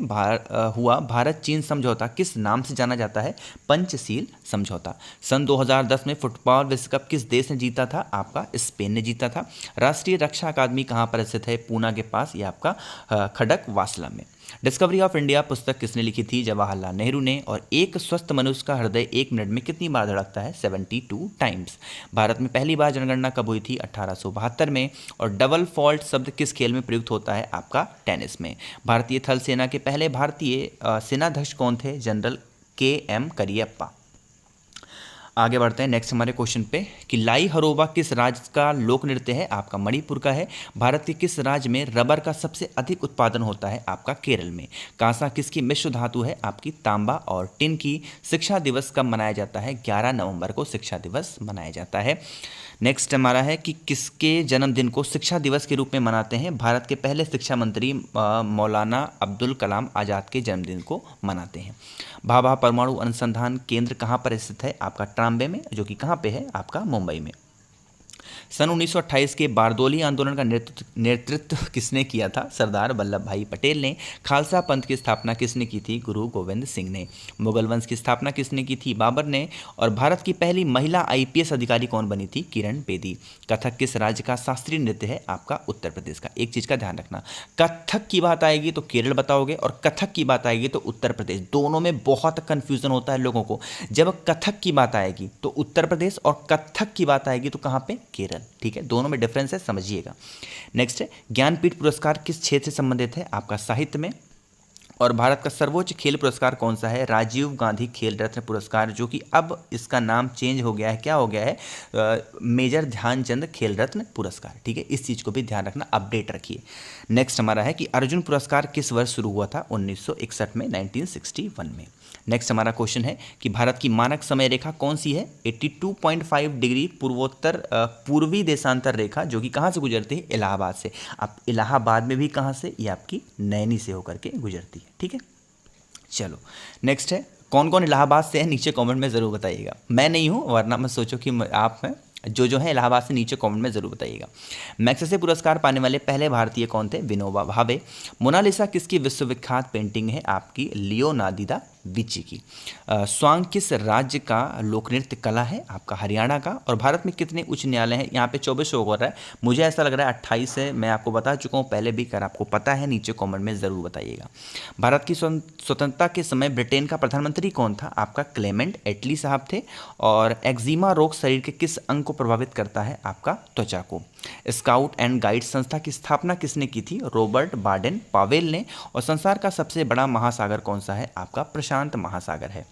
हुआ भारत चीन समझौता किस नाम से जाना जाता है? पंचशील समझौता। सन 2010 में फुटबॉल विश्व कप किस देश ने जीता था? आपका स्पेन ने जीता था। राष्ट्रीय रक्षा अकादमी कहाँ पर स्थित है? पूना के पास, ये आपका खड़क वासला में। डिस्कवरी ऑफ इंडिया पुस्तक किसने लिखी थी? जवाहरलाल नेहरू ने। और एक स्वस्थ मनुष्य का हृदय 1 मिनट में कितनी बार धड़कता है? 72 टाइम्स। भारत में पहली बार जनगणना कब हुई थी? 1872 में। और डबल फॉल्ट शब्द किस खेल में प्रयुक्त होता है? आपका टेनिस में। भारतीय थल सेना के पहले भारतीय सेनाध्यक्ष कौन थे? General KM Cariappa. आगे बढ़ते हैं नेक्स्ट हमारे क्वेश्चन पे कि लाई हरोबा किस राज्य का लोक नृत्य है? आपका मणिपुर का है। भारत के किस राज्य में रबर का सबसे अधिक उत्पादन होता है? आपका केरल में। कांसा किसकी मिश्र धातु है? आपकी तांबा। और टिन की शिक्षा दिवस कब मनाया जाता है? 11 नवंबर को शिक्षा दिवस मनाया जाता है। नेक्स्ट हमारा है कि किसके जन्मदिन को शिक्षा दिवस के रूप में मनाते हैं? भारत के पहले शिक्षा मंत्री मौलाना अब्दुल कलाम आज़ाद के जन्मदिन को मनाते हैं। भाभा परमाणु अनुसंधान केंद्र कहाँ पर स्थित है? आपका ट्राम्बे में, जो कि कहाँ पे है? आपका मुंबई में। सन 1928 के बारदोली आंदोलन का नेतृत्व किसने किया था? सरदार वल्लभ भाई पटेल ने। खालसा पंथ की स्थापना किसने की थी? गुरु गोविंद सिंह ने। मुगल वंश की स्थापना किसने की थी? बाबर ने। और भारत की पहली महिला IPS अधिकारी कौन बनी थी? किरण बेदी। कथक किस राज्य का शास्त्रीय नृत्य है? आपका उत्तर प्रदेश का। एक चीज़ का ध्यान रखना, कथक की बात आएगी तो केरल बताओगे और कथक की बात आएगी तो उत्तर प्रदेश। दोनों में बहुत कन्फ्यूजन होता है लोगों को। जब कथक की बात आएगी तो उत्तर प्रदेश और कथक की बात आएगी तो कहाँ पे? केरल। ठीक है, दोनों में डिफरेंस है, समझिएगा। नेक्स्ट है ज्ञानपीठ पुरस्कार किस क्षेत्र से संबंधित है? आपका साहित्य में। और भारत का सर्वोच्च खेल पुरस्कार कौन सा है? राजीव गांधी खेल रत्न पुरस्कार, जो कि अब इसका नाम चेंज हो गया है। क्या हो गया है? मेजर ध्यानचंद खेल रत्न पुरस्कार। ठीक है, इस चीज़ को भी ध्यान रखना, अपडेट रखिए। नेक्स्ट हमारा है कि अर्जुन पुरस्कार किस वर्ष शुरू हुआ था? 1961 में, 1961 में। नेक्स्ट हमारा क्वेश्चन है कि भारत की मानक समय रेखा कौन सी है? 82.5 डिग्री पूर्वी देशांतर रेखा, जो कि कहाँ से गुजरती है? इलाहाबाद से। अब इलाहाबाद में भी कहाँ से? ये आपकी नैनी से होकर के गुजरती है। ठीक है, चलो नेक्स्ट है कौन कौन इलाहाबाद से है? नीचे कमेंट में ज़रूर बताइएगा। मैं नहीं हूँ, वरना मत सोचो कि आप हैं। जो है इलाहाबाद से नीचे कमेंट में ज़रूर बताइएगा। मैग्सेसे पुरस्कार पाने वाले पहले भारतीय कौन थे? विनोबा भावे। मोनालिसा किसकी विश्वविख्यात पेंटिंग है? आपकी लियोनार्दो दा विंची की। स्वांग किस राज्य का लोक नृत्य कला है? आपका हरियाणा का। और भारत में कितने उच्च न्यायालय हैं? यहाँ पे 24 शो हो रहा है, मुझे ऐसा लग रहा है 28 है। मैं आपको बता चुका हूँ पहले भी, अगर आपको पता है नीचे कमेंट में ज़रूर बताइएगा। भारत की स्वतंत्रता के समय ब्रिटेन का प्रधानमंत्री कौन था? आपका क्लेमेंट एटली साहब थे। और एक्जिमा रोग शरीर के किस अंग को प्रभावित करता है? आपका त्वचा को। स्काउट एंड गाइड संस्था की स्थापना किसने की थी? रॉबर्ट बाडेन पावेल ने। और संसार का सबसे बड़ा महासागर कौन सा है? आपका प्रशांत महासागर है।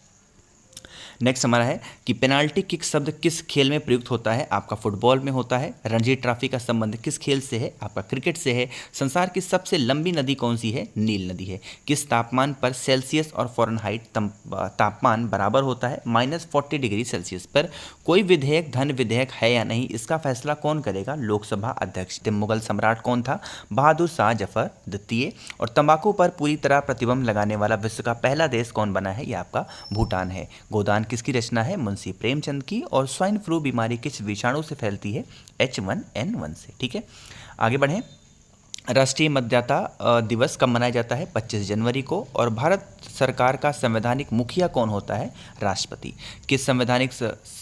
नेक्स्ट हमारा है कि पेनाल्टी किक शब्द किस खेल में प्रयुक्त होता है? आपका फुटबॉल में होता है। रणजी ट्रॉफी का संबंध किस खेल से है? आपका क्रिकेट से है। संसार की सबसे लंबी नदी कौन सी है? नील नदी है। किस तापमान पर सेल्सियस और फ़ारेनहाइट तापमान बराबर होता है? -40 डिग्री सेल्सियस पर। कोई विधेयक धन विधेयक है या नहीं, इसका फैसला कौन करेगा? लोकसभा अध्यक्ष। मुगल सम्राट कौन था? बहादुर शाह जफर द्वितीय। और तंबाकू पर पूरी तरह प्रतिबंध लगाने वाला विश्व का पहला देश कौन बना है? यह आपका भूटान है। गोदान किसकी रचना है? मुंशी प्रेमचंद की। और स्वाइन फ्लू बीमारी किस विषाणु से फैलती है? H1N1 से। ठीक है, आगे बढ़ें। राष्ट्रीय मतदाता दिवस कब मनाया जाता है? 25 जनवरी को। और भारत सरकार का संवैधानिक मुखिया कौन होता है? राष्ट्रपति।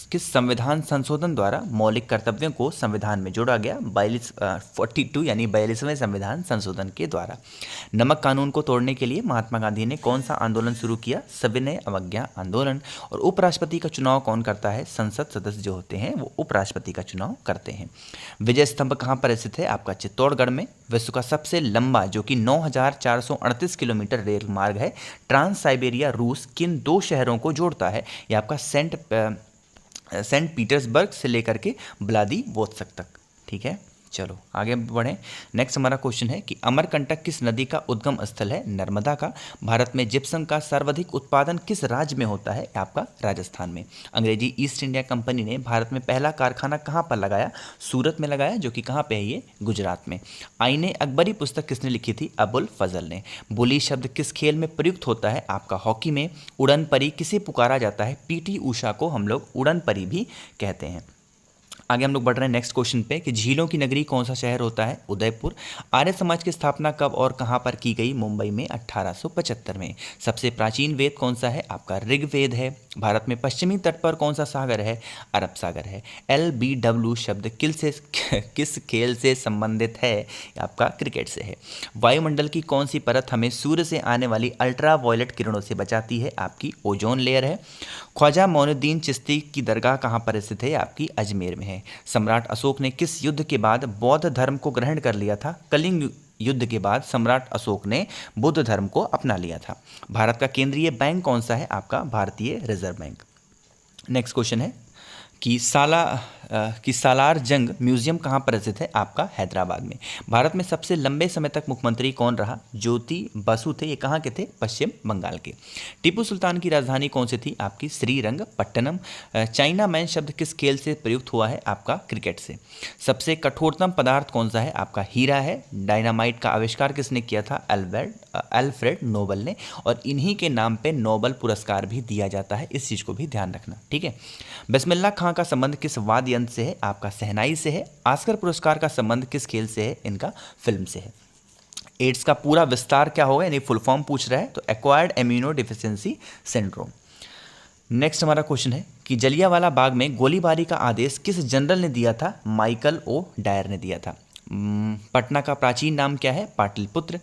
किस संविधान संशोधन द्वारा मौलिक कर्तव्यों को संविधान में जोड़ा गया? 42 यानी 42वें संविधान संशोधन के द्वारा। नमक कानून को तोड़ने के लिए महात्मा गांधी ने कौन सा आंदोलन शुरू किया? सविनय अवज्ञा आंदोलन। और उपराष्ट्रपति का चुनाव कौन करता है? संसद सदस्य जो होते हैं वो उपराष्ट्रपति का चुनाव करते हैं। विजय स्तंभ कहाँ पर स्थित है? आपका चित्तौड़गढ़ में। विश्व का सबसे लंबा जो कि 9438 किलोमीटर रेल मार्ग है ट्रांस साइबेरिया रूस किन 2 शहरों को जोड़ता है? यह आपका सेंट पीटर्सबर्ग से लेकर के व्लादिवोस्तोक तक। ठीक है, चलो आगे बढ़ें। नेक्स्ट हमारा क्वेश्चन है कि अमरकंटक किस नदी का उद्गम स्थल है? नर्मदा का। भारत में जिप्सम का सर्वाधिक उत्पादन किस राज्य में होता है? आपका राजस्थान में। अंग्रेजी ईस्ट इंडिया कंपनी ने भारत में पहला कारखाना कहाँ पर लगाया? सूरत में लगाया, जो कि कहाँ पे है? ये गुजरात में। आईने अकबरी पुस्तक किसने लिखी थी? अबुल फजल ने। बुली शब्द किस खेल में प्रयुक्त होता है? आपका हॉकी में। उड़न परी किसे पुकारा जाता है? पीटी उषा को हम लोग उड़न परी भी कहते हैं। आगे हम लोग बढ़ रहे हैं नेक्स्ट क्वेश्चन पे कि झीलों की नगरी कौन सा शहर होता है? उदयपुर। आर्य समाज की स्थापना कब और कहाँ पर की गई? मुंबई में 1875 में। सबसे प्राचीन वेद कौन सा है? आपका ऋग्वेद है। भारत में पश्चिमी तट पर कौन सा सागर है? अरब सागर है। LBW शब्द किस खेल से संबंधित है? आपका क्रिकेट से है। वायुमंडल की कौन सी परत हमें सूर्य से आने वाली अल्ट्रा वायलेट किरणों से बचाती है? आपकी ओजोन लेयर है। ख्वाजा मोइनुद्दीन चिश्ती की दरगाह कहाँ पर स्थित है? आपकी अजमेर में है। सम्राट अशोक ने किस युद्ध के बाद बौद्ध धर्म को ग्रहण कर लिया था? कलिंग युद्ध के बाद सम्राट अशोक ने बुद्ध धर्म को अपना लिया था। भारत का केंद्रीय बैंक कौन सा है? आपका भारतीय रिजर्व बैंक। नेक्स्ट क्वेश्चन है कि सालार जंग म्यूजियम कहाँ पर स्थित है? आपका हैदराबाद में। भारत में सबसे लंबे समय तक मुख्यमंत्री कौन रहा? ज्योति बसु थे। ये कहाँ के थे? पश्चिम बंगाल के। टीपू सुल्तान की राजधानी कौन सी थी? आपकी श्रीरंगपट्टनम। चाइना मैन शब्द किस खेल से प्रयुक्त हुआ है? आपका क्रिकेट से। सबसे कठोरतम पदार्थ कौन सा है? आपका हीरा है। डायनामाइट का आविष्कार किसने किया था? अल्फ्रेड नोबल ने। और इन्हीं के नाम पे नोबल पुरस्कार भी दिया जाता है, इस चीज़ को भी ध्यान रखना, ठीक है। बिस्मिल्लाह खां का संबंध किस वाद्य यंत्र से है? आपका शहनाई से है। ऑस्कर पुरस्कार का संबंध किस खेल से है? इनका फिल्म से है। एड्स का पूरा विस्तार क्या होगा, यानी फुल फॉर्म पूछ रहा है, तो acquired immuno deficiency syndrome. Next हमारा क्वेश्चन है कि जलियांवाला बाग में गोलीबारी का आदेश किस जनरल ने दिया था? माइकल ओ डायर ने दिया था। पटना का प्राचीन नाम क्या है? पाटलिपुत्र।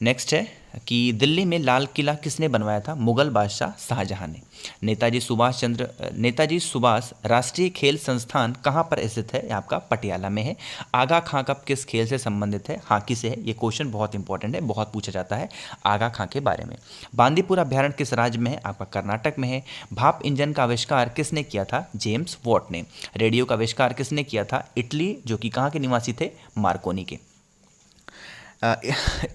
नेक्स्ट है कि दिल्ली में लाल किला किसने बनवाया था? मुगल बादशाह शाहजहां ने। नेताजी सुभाष राष्ट्रीय खेल संस्थान कहाँ पर स्थित है? आपका पटियाला में है। आगा खां कब किस खेल से संबंधित है? हॉकी से है। ये क्वेश्चन बहुत इंपॉर्टेंट है, बहुत पूछा जाता है आगा खां के बारे में। बांदीपुर अभ्यारण्य किस राज्य में है? आपका कर्नाटक में है। भाप इंजन का आविष्कार किसने किया था? जेम्स वॉट ने। रेडियो का आविष्कार किसने किया था? इटली, जो कि कहाँ के निवासी थे? मार्कोनी के।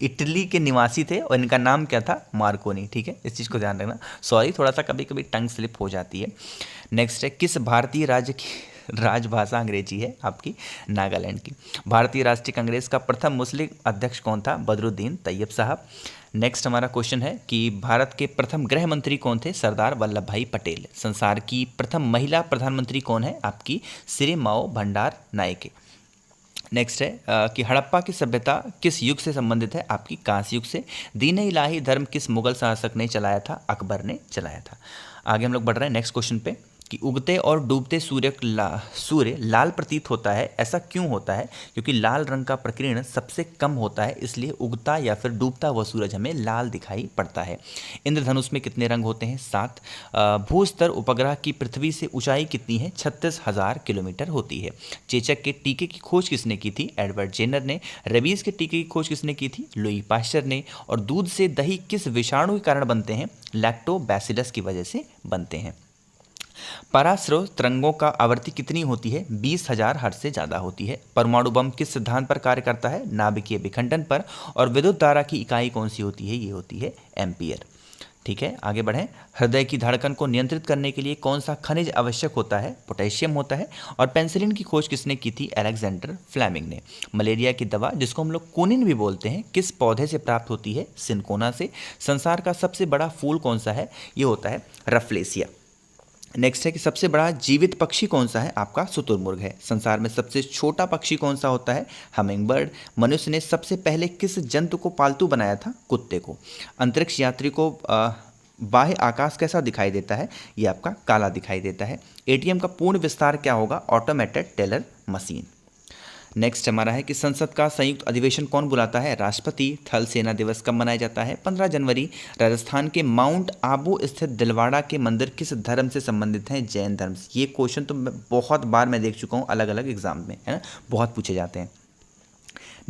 इटली के निवासी थे और इनका नाम क्या था? मार्कोनी, ठीक है, इस चीज़ को ध्यान रखना। सॉरी, थोड़ा सा कभी कभी टंग स्लिप हो जाती है। नेक्स्ट है किस भारतीय राज्य की राजभाषा अंग्रेजी है? आपकी नागालैंड की। भारतीय राष्ट्रीय कांग्रेस का प्रथम मुस्लिम अध्यक्ष कौन था? बदरुद्दीन तैयब साहब। नेक्स्ट हमारा क्वेश्चन है कि भारत के प्रथम गृह मंत्री कौन थे? सरदार वल्लभ भाई पटेल। संसार की प्रथम महिला प्रधानमंत्री कौन है? आपकी श्री माओ भंडार नायके। नेक्स्ट है कि हड़प्पा की सभ्यता किस युग से संबंधित है? आपकी कांस्य युग से। दीन इलाही धर्म किस मुगल शासक ने चलाया था? अकबर ने चलाया था। आगे हम लोग बढ़ रहे हैं नेक्स्ट क्वेश्चन पे कि उगते और डूबते सूर्य लाल प्रतीत होता है, ऐसा क्यों होता है? क्योंकि लाल रंग का प्रकीर्ण सबसे कम होता है, इसलिए उगता या फिर डूबता हुआ सूरज हमें लाल दिखाई पड़ता है। इंद्रधनुष में कितने रंग होते हैं? 7। भूस्तर उपग्रह की पृथ्वी से ऊंचाई कितनी है? 36,000 किलोमीटर होती है। चेचक के टीके की खोज किसने की थी? एडवर्ड जेनर ने। रेबीज के टीके की खोज किसने की थी? लुई पाश्चर ने। और दूध से दही किस विषाणु के कारण बनते हैं? लैक्टोबैसिलस की वजह से बनते हैं। पराश्रव तरंगों का आवृत्ति कितनी होती है? 20,000 हर्ट्ज से ज़्यादा होती है। परमाणु बम किस सिद्धांत पर कार्य करता है? नाभिकीय विखंडन पर। और विद्युत धारा की इकाई कौन सी होती है? ये होती है एम्पियर, ठीक है। आगे बढ़ें। हृदय की धड़कन को नियंत्रित करने के लिए कौन सा खनिज आवश्यक होता है? पोटेशियम होता है। और पेनिसिलिन की खोज किसने की थी? अलेक्जेंडर फ्लेमिंग ने। मलेरिया की दवा, जिसको हम लोग कुनिन भी बोलते हैं, किस पौधे से प्राप्त होती है? सिनकोना से। संसार का सबसे बड़ा फूल कौन सा है? ये होता है रफलेसिया। नेक्स्ट है कि सबसे बड़ा जीवित पक्षी कौन सा है? आपका शुतुरमुर्ग है। संसार में सबसे छोटा पक्षी कौन सा होता है? हमिंगबर्ड। मनुष्य ने सबसे पहले किस जंतु को पालतू बनाया था? कुत्ते को। अंतरिक्ष यात्री को बाह्य आकाश कैसा दिखाई देता है? ये आपका काला दिखाई देता है। एटीएम का पूर्ण विस्तार क्या होगा? Automated teller machine. नेक्स्ट हमारा है कि संसद का संयुक्त अधिवेशन कौन बुलाता है? राष्ट्रपति। थल सेना दिवस कब मनाया जाता है? 15 जनवरी। राजस्थान के माउंट आबू स्थित दिलवाड़ा के मंदिर किस धर्म से संबंधित हैं? जैन धर्म से। ये क्वेश्चन तो बहुत बार मैं देख चुका हूँ अलग अलग एग्जाम में, है ना, बहुत पूछे जाते हैं।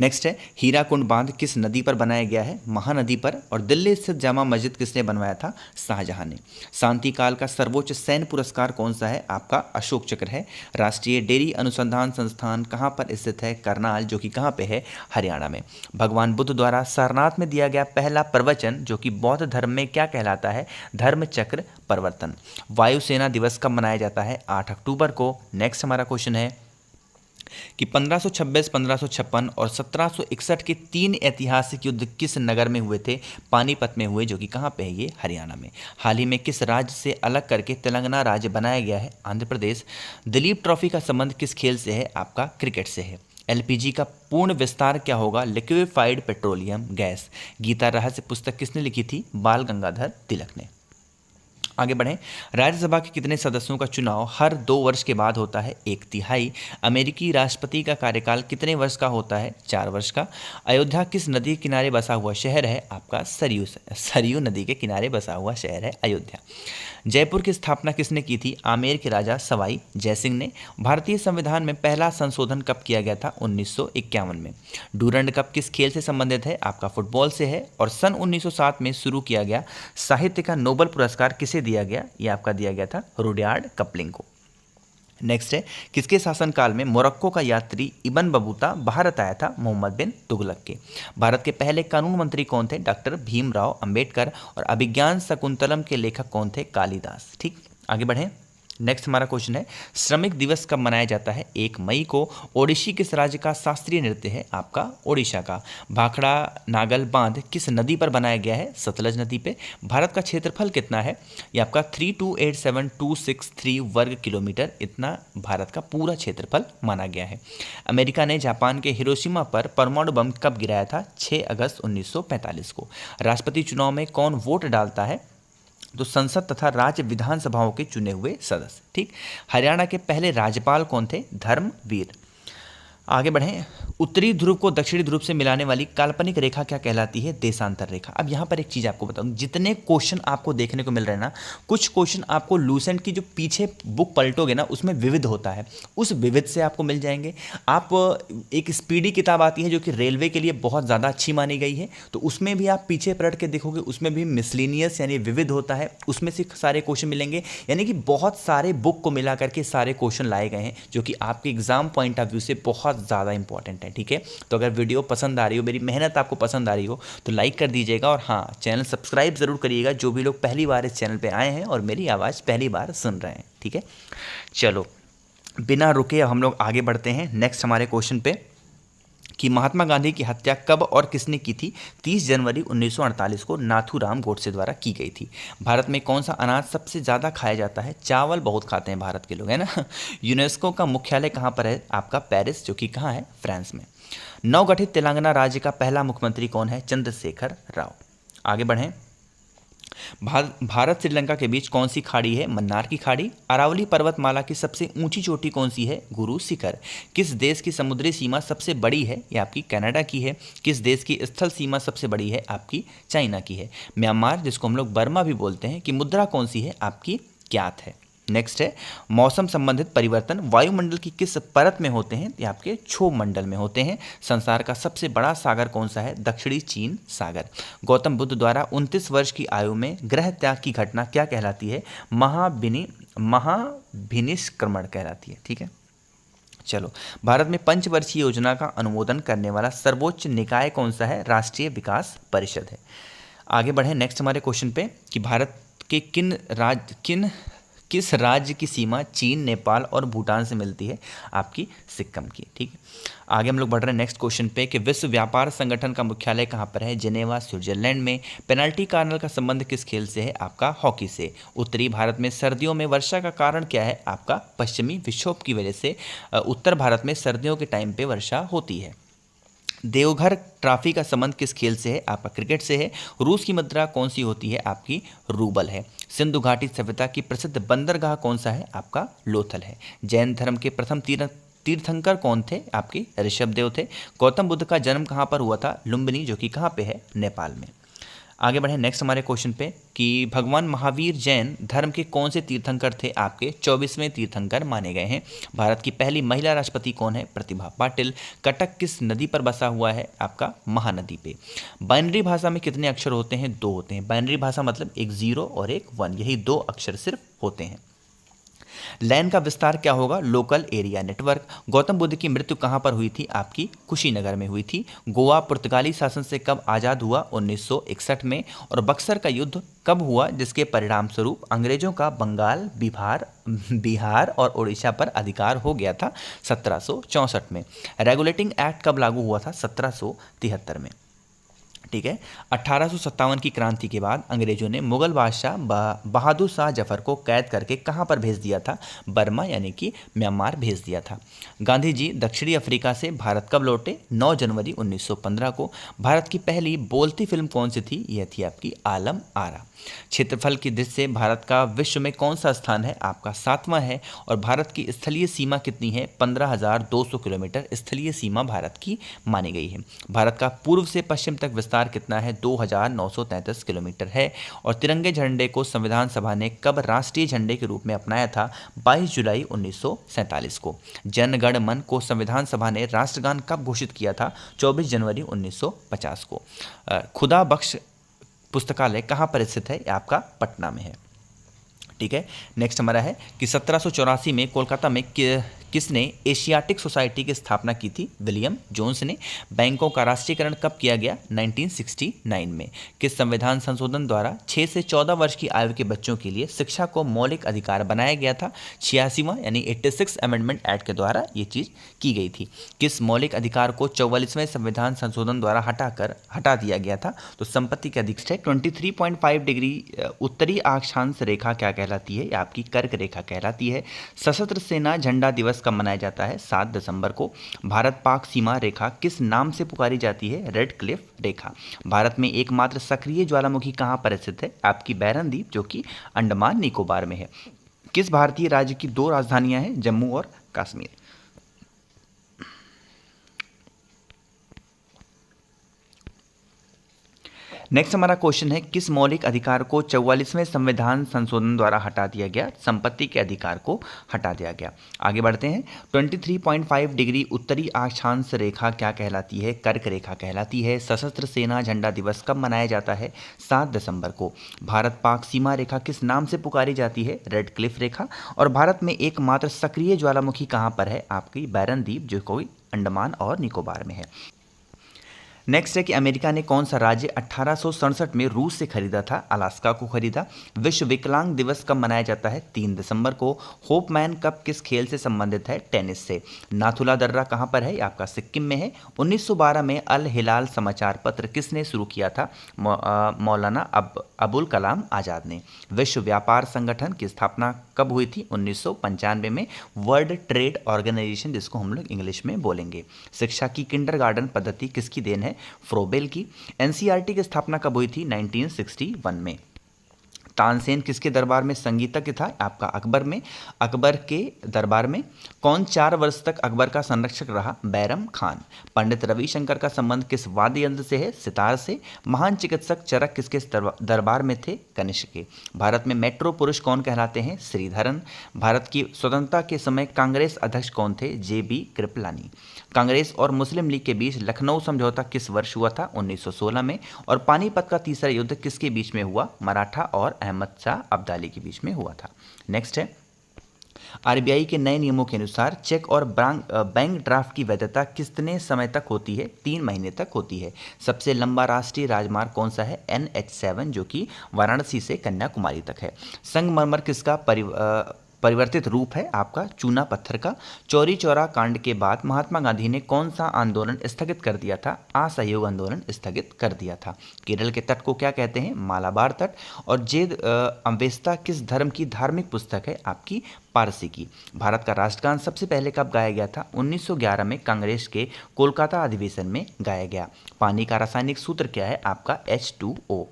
नेक्स्ट है हीराकुंड बांध किस नदी पर बनाया गया है? महानदी पर। और दिल्ली स्थित जामा मस्जिद किसने बनवाया था? शाहजहां ने। शांति काल का सर्वोच्च सैन्य पुरस्कार कौन सा है? आपका अशोक चक्र है। राष्ट्रीय डेयरी अनुसंधान संस्थान कहाँ पर स्थित है? करनाल, जो कि कहाँ पे है? हरियाणा में। भगवान बुद्ध द्वारा सारनाथ में दिया गया पहला प्रवचन जो कि बौद्ध धर्म में क्या कहलाता है? धर्म चक्र प्रवर्तन। वायुसेना दिवस कब मनाया जाता है? 8 अक्टूबर को। नेक्स्ट हमारा क्वेश्चन है कि 1526, 1556 और 1761 के 3 ऐतिहासिक युद्ध किस नगर में हुए थे? पानीपत में हुए, जो कि कहाँ पे है? ये हरियाणा में। हाल ही में किस राज्य से अलग करके तेलंगाना राज्य बनाया गया है? आंध्र प्रदेश। दिलीप ट्रॉफी का संबंध किस खेल से है? आपका क्रिकेट से है। एलपीजी का पूर्ण विस्तार क्या होगा? Liquefied petroleum gas. गीता रहस्य पुस्तक किसने लिखी थी? बाल गंगाधर तिलक ने। आगे बढ़ें। राज्यसभा के कितने सदस्यों का चुनाव हर 2 वर्ष के बाद होता है? 1/3। अमेरिकी राष्ट्रपति का कार्यकाल कितने वर्ष का होता है? 4 वर्ष का। अयोध्या किस नदी के किनारे बसा हुआ शहर है? आपका सरयू नदी के किनारे बसा हुआ शहर है अयोध्या। जयपुर की स्थापना किसने की थी? आमेर के राजा सवाई जयसिंह ने। भारतीय संविधान में पहला संशोधन कब किया गया था? 1951 में। डूरंड कप किस खेल से संबंधित है? आपका फुटबॉल से है। और सन 1907 में शुरू किया गया साहित्य का नोबेल पुरस्कार किसे दिया गया? ये आपका दिया गया था रुडयार्ड कपलिंग को। नेक्स्ट है किसके शासनकाल में मोरक्को का यात्री इब्न बतूता भारत आया था? मोहम्मद बिन तुगलक के। भारत के पहले कानून मंत्री कौन थे? डॉक्टर भीमराव अंबेडकर। और अभिज्ञान शकुंतलम के लेखक कौन थे? कालिदास। ठीक, आगे बढ़ें। नेक्स्ट हमारा क्वेश्चन है श्रमिक दिवस कब मनाया जाता है? 1 मई को। ओडिशी किस राज्य का शास्त्रीय नृत्य है? आपका ओडिशा का। भाखड़ा नागल बांध किस नदी पर बनाया गया है? सतलज नदी पे। भारत का क्षेत्रफल कितना है? ये आपका 3287263 वर्ग किलोमीटर, इतना भारत का पूरा क्षेत्रफल माना गया है। अमेरिका ने जापान के हिरोशिमा पर परमाणु बम कब गिराया था? 6 अगस्त 1945 को। राष्ट्रपति चुनाव में कौन वोट डालता है? तो संसद तथा राज्य विधानसभाओं के चुने हुए सदस्य। ठीक, हरियाणा के पहले राज्यपाल कौन थे? धर्मवीर। आगे बढ़ें। उत्तरी ध्रुव को दक्षिणी ध्रुव से मिलाने वाली काल्पनिक रेखा क्या कहलाती है? देशांतर रेखा। अब यहाँ पर एक चीज़ आपको बताऊँ, जितने क्वेश्चन आपको देखने को मिल रहे हैं ना, कुछ क्वेश्चन आपको लूसेंट की जो पीछे बुक पलटोगे ना, उसमें विविध होता है, उस विविध से आपको मिल जाएंगे। आप एक स्पीडी किताब आती है जो कि रेलवे के लिए बहुत ज़्यादा अच्छी मानी गई है, तो उसमें भी आप पीछे पलट के देखोगे, उसमें भी मिसलिनियस यानी विविध होता है, उसमें से सारे क्वेश्चन मिलेंगे। यानी कि बहुत सारे बुक को मिला करके सारे क्वेश्चन लाए गए हैं जो कि आपके एग्जाम पॉइंट ऑफ व्यू से बहुत ज़्यादा इंपॉर्टेंट है। ठीक है, तो अगर वीडियो पसंद आ रही हो, मेरी मेहनत आपको पसंद आ रही हो, तो लाइक कर दीजिएगा। और हाँ, चैनल सब्सक्राइब ज़रूर करिएगा जो भी लोग पहली बार इस चैनल पे आए हैं और मेरी आवाज़ पहली बार सुन रहे हैं। ठीक है, चलो बिना रुके अब हम लोग आगे बढ़ते हैं नेक्स्ट हमारे क्वेश्चन पे कि महात्मा गांधी की हत्या कब और किसने की थी? 30 जनवरी 1948 को नाथूराम गोडसे द्वारा की गई थी। भारत में कौन सा अनाज सबसे ज़्यादा खाया जाता है? चावल बहुत खाते हैं भारत के लोग, है ना। यूनेस्को का मुख्यालय कहाँ पर है? आपका पेरिस, जो कि कहाँ है? फ्रांस में। नवगठित तेलंगाना राज्य का पहला मुख्यमंत्री कौन है? चंद्रशेखर राव। आगे बढ़ें। भारत श्रीलंका के बीच कौन सी खाड़ी है? मन्नार की खाड़ी। अरावली पर्वतमाला की सबसे ऊंची चोटी कौन सी है? गुरु शिखर। किस देश की समुद्री सीमा सबसे बड़ी है? ये आपकी कनाडा की है। किस देश की स्थल सीमा सबसे बड़ी है? आपकी चाइना की है। म्यांमार, जिसको हम लोग बर्मा भी बोलते हैं, की मुद्रा कौन सी है? आपकी ज्ञात है। नेक्स्ट है मौसम संबंधित परिवर्तन वायुमंडल की किस परत में होते हैं? ये आपके क्षोभ मंडल में होते हैं। संसार का सबसे बड़ा सागर कौन सा है? दक्षिणी चीन सागर। गौतम बुद्ध द्वारा 29 वर्ष की आयु में ग्रह त्याग की घटना क्या कहलाती है? महाभिनिष्क्रमण कहलाती है। ठीक है, चलो भारत में पंचवर्षीय योजना का अनुमोदन करने वाला सर्वोच्च निकाय कौन सा है? राष्ट्रीय विकास परिषद है। आगे बढ़े नेक्स्ट हमारे क्वेश्चन पे कि भारत के किस राज्य की सीमा चीन, नेपाल और भूटान से मिलती है? आपकी सिक्किम की। ठीक है, आगे हम लोग बढ़ रहे हैं नेक्स्ट क्वेश्चन पे कि विश्व व्यापार संगठन का मुख्यालय कहाँ पर है? जिनेवा, स्विट्जरलैंड में। पेनल्टी कार्नल का संबंध किस खेल से है? आपका हॉकी से। उत्तरी भारत में सर्दियों में वर्षा का कारण क्या है? आपका पश्चिमी विक्षोभ की वजह से उत्तर भारत में सर्दियों के टाइम पे वर्षा होती है। देवघर ट्रॉफी का संबंध किस खेल से है? आपका क्रिकेट से है। रूस की मुद्रा कौन सी होती है? आपकी रूबल है। सिंधु घाटी सभ्यता की प्रसिद्ध बंदरगाह कौन सा है? आपका लोथल है। जैन धर्म के प्रथम तीर्थंकर कौन थे? आपके ऋषभ देव थे। गौतम बुद्ध का जन्म कहाँ पर हुआ था? लुम्बिनी, जो कि कहाँ पे है? नेपाल में। आगे बढ़े नेक्स्ट हमारे क्वेश्चन पे कि भगवान महावीर जैन धर्म के कौन से तीर्थंकर थे, आपके 24वें तीर्थंकर माने गए हैं। भारत की पहली महिला राष्ट्रपति कौन है, प्रतिभा पाटिल। कटक किस नदी पर बसा हुआ है, आपका महानदी पे। बाइनरी भाषा में कितने अक्षर होते हैं, 2 होते हैं। बाइनरी भाषा मतलब एक 0 और एक 1, यही 2 अक्षर सिर्फ होते हैं। लैन का विस्तार क्या होगा, local area network. Gautam Buddha की मृत्यु कहाँ पर हुई थी, आपकी कुशीनगर में हुई थी। गोवा पुर्तगाली शासन से कब आज़ाद हुआ, 1961 में। और बक्सर का युद्ध कब हुआ, जिसके परिणाम स्वरूप अंग्रेजों का बंगाल, बिहार और उड़ीसा पर अधिकार हो गया था, 1764 में। रेगुलेटिंग एक्ट कब लागू हुआ था, 1773 में। ठीक है। 1857 की क्रांति के बाद अंग्रेजों ने मुगल बादशाह बहादुर शाह जफर को कैद करके कहाँ पर भेज दिया था, बर्मा यानी कि म्यांमार भेज दिया था। गांधी जी दक्षिणी अफ्रीका से भारत कब लौटे, 9 जनवरी 1915 को। भारत की पहली बोलती फिल्म कौन सी थी, यह थी आपकी आलम आरा। क्षेत्रफल की दृष्टि से भारत का विश्व में कौन सा स्थान है, आपका 7वां है। और भारत की स्थलीय सीमा कितनी है, 15,200 किलोमीटर स्थलीय सीमा भारत की मानी गई है। भारत का पूर्व से पश्चिम तक विस्तार कितना है, 2,933 किलोमीटर है। और तिरंगे झंडे को संविधान सभा ने कब राष्ट्रीय झंडे के रूप में अपनाया था, 22 जुलाई 1947 को। जन गण मन को संविधान सभा ने राष्ट्रगान कब घोषित किया था, 24 जनवरी 1950 को। खुदा बख्श पुस्तकालय कहाँ पर स्थित है, आपका पटना में है। ठीक है। नेक्स्ट हमारा है कि 1784 में कोलकाता में किसने एशियाटिक सोसाइटी की स्थापना की थी, विलियम जोन्स ने। बैंकों का राष्ट्रीयकरण कब किया गया, 1969 में। किस संविधान संशोधन द्वारा 6 से 14 वर्ष की आयु के बच्चों के लिए शिक्षा को मौलिक अधिकार बनाया गया था, 86वां यानी 86 अमेंडमेंट एक्ट के द्वारा ये चीज़ की गई थी। किस मौलिक अधिकार को 44वें संविधान संशोधन द्वारा हटा दिया गया था, तो संपत्ति के अधिकार। 23.5 डिग्री उत्तरी अक्षांश रेखा क्या कहलाती है, आपकी कर्क रेखा कहलाती है। सशस्त्र सेना झंडा दिवस कब मनाया जाता है, 7 दिसंबर को। भारत पाक सीमा रेखा किस नाम से पुकारी जाती है, रेड क्लिफ रेखा। भारत में एकमात्र सक्रिय ज्वालामुखी कहाँ पर स्थित है, आपकी बैरन द्वीप, जो कि अंडमान निकोबार में है। किस भारतीय राज्य की 2 राजधानियां हैं, जम्मू और कश्मीर। नेक्स्ट हमारा क्वेश्चन है, किस मौलिक अधिकार को 44वें संविधान संशोधन द्वारा हटा दिया गया, संपत्ति के अधिकार को हटा दिया गया। आगे बढ़ते हैं। 23.5 डिग्री उत्तरी अक्षांश रेखा क्या कहलाती है, कर्क रेखा कहलाती है। सशस्त्र सेना झंडा दिवस कब मनाया जाता है, 7 दिसंबर को। भारत पाक सीमा रेखा किस नाम से पुकारी जाती है, रेड क्लिफ रेखा। और भारत में एकमात्र सक्रिय ज्वालामुखी कहाँ पर है, आपकी बैरन द्वीप, जो कोई अंडमान और निकोबार में है। नेक्स्ट है कि अमेरिका ने कौन सा राज्य 1867 में रूस से खरीदा था, अलास्का को खरीदा। विश्व विकलांग दिवस कब मनाया जाता है, 3 दिसंबर को। होपमैन कप किस खेल से संबंधित है, टेनिस से। नाथुला दर्रा कहाँ पर है, आपका सिक्किम में है। 1912 में अल हिलाल समाचार पत्र किसने शुरू किया था, मौलाना अबुल कलाम आज़ाद ने। विश्व व्यापार संगठन की स्थापना कब हुई थी, 1995 में। वर्ल्ड ट्रेड ऑर्गेनाइजेशन, जिसको हम लोग इंग्लिश में बोलेंगे। शिक्षा की किंडरगार्टन पद्धति किसकी देन है, फ्रोबेल की। एनसीईआरटी की स्थापना कब हुई थी, 1961 में। तानसेन किसके दरबार में संगीतज्ञ था, आपका अकबर में। अकबर के दरबार में कौन 4 वर्ष तक अकबर का संरक्षक रहा, बैरम खान। पंडित रविशंकर का संबंध किस वाद्य यंत्र से है, सितार से। महान चिकित्सक चरक किसके दरबार में थे, कनिष्क के। भारत में मेट्रो पुरुष कौन कहलाते हैं, श्रीधरन। भारत की स्वतंत्रता के समय कांग्रेस अध्यक्ष कौन थे, JB कृपलानी। कांग्रेस और मुस्लिम लीग के बीच लखनऊ समझौता किस वर्ष हुआ था, 1916 में। और पानीपत का तीसरा युद्ध किसके बीच में हुआ, मराठा और अहमद शाह अब्दाली के बीच में हुआ था। नेक्स्ट है, RBI के नए नियमों के अनुसार चेक और बैंक ड्राफ्ट की वैधता कितने समय तक होती है, 3 महीने तक होती है। सबसे लंबा राष्ट्रीय राजमार्ग कौन सा है, NH7, जो कि वाराणसी से कन्याकुमारी तक है। संगमरमर किसका परिवर्तित रूप है, आपका चूना पत्थर का। चौरी चौरा कांड के बाद महात्मा गांधी ने कौन सा आंदोलन स्थगित कर दिया था, असहयोग आंदोलन स्थगित कर दिया था। केरल के तट को क्या कहते हैं, मालाबार तट। और जेद अवेस्ता किस धर्म की धार्मिक पुस्तक है, आपकी पारसी की। भारत का राष्ट्रगान सबसे पहले कब गाया गया था, 1911 में कांग्रेस के कोलकाता अधिवेशन में गाया गया। पानी का रासायनिक सूत्र क्या है, आपका H2O।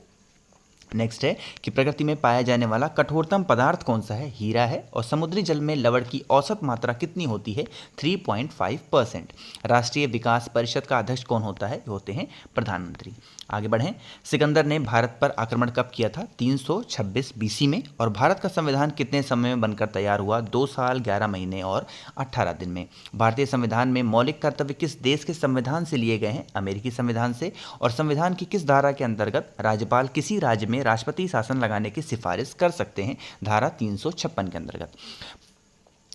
नेक्स्ट है कि प्रकृति में पाया जाने वाला कठोरतम पदार्थ कौन सा है, हीरा है। और समुद्री जल में लवण की औसत मात्रा कितनी होती है, 3.5%। राष्ट्रीय विकास परिषद का अध्यक्ष कौन होता है, होते हैं प्रधानमंत्री। आगे बढ़ें, सिकंदर ने भारत पर आक्रमण कब किया था, 326 बीसी में। और भारत का संविधान कितने समय में बनकर तैयार हुआ, 2 साल 11 महीने और 18 दिन में। भारतीय संविधान में मौलिक कर्तव्य किस देश के संविधान से लिए गए हैं, अमेरिकी संविधान से। और संविधान की किस धारा के अंतर्गत राज्यपाल किसी राज्य में राष्ट्रपति शासन लगाने की सिफारिश कर सकते हैं, धारा 356 के अंतर्गत।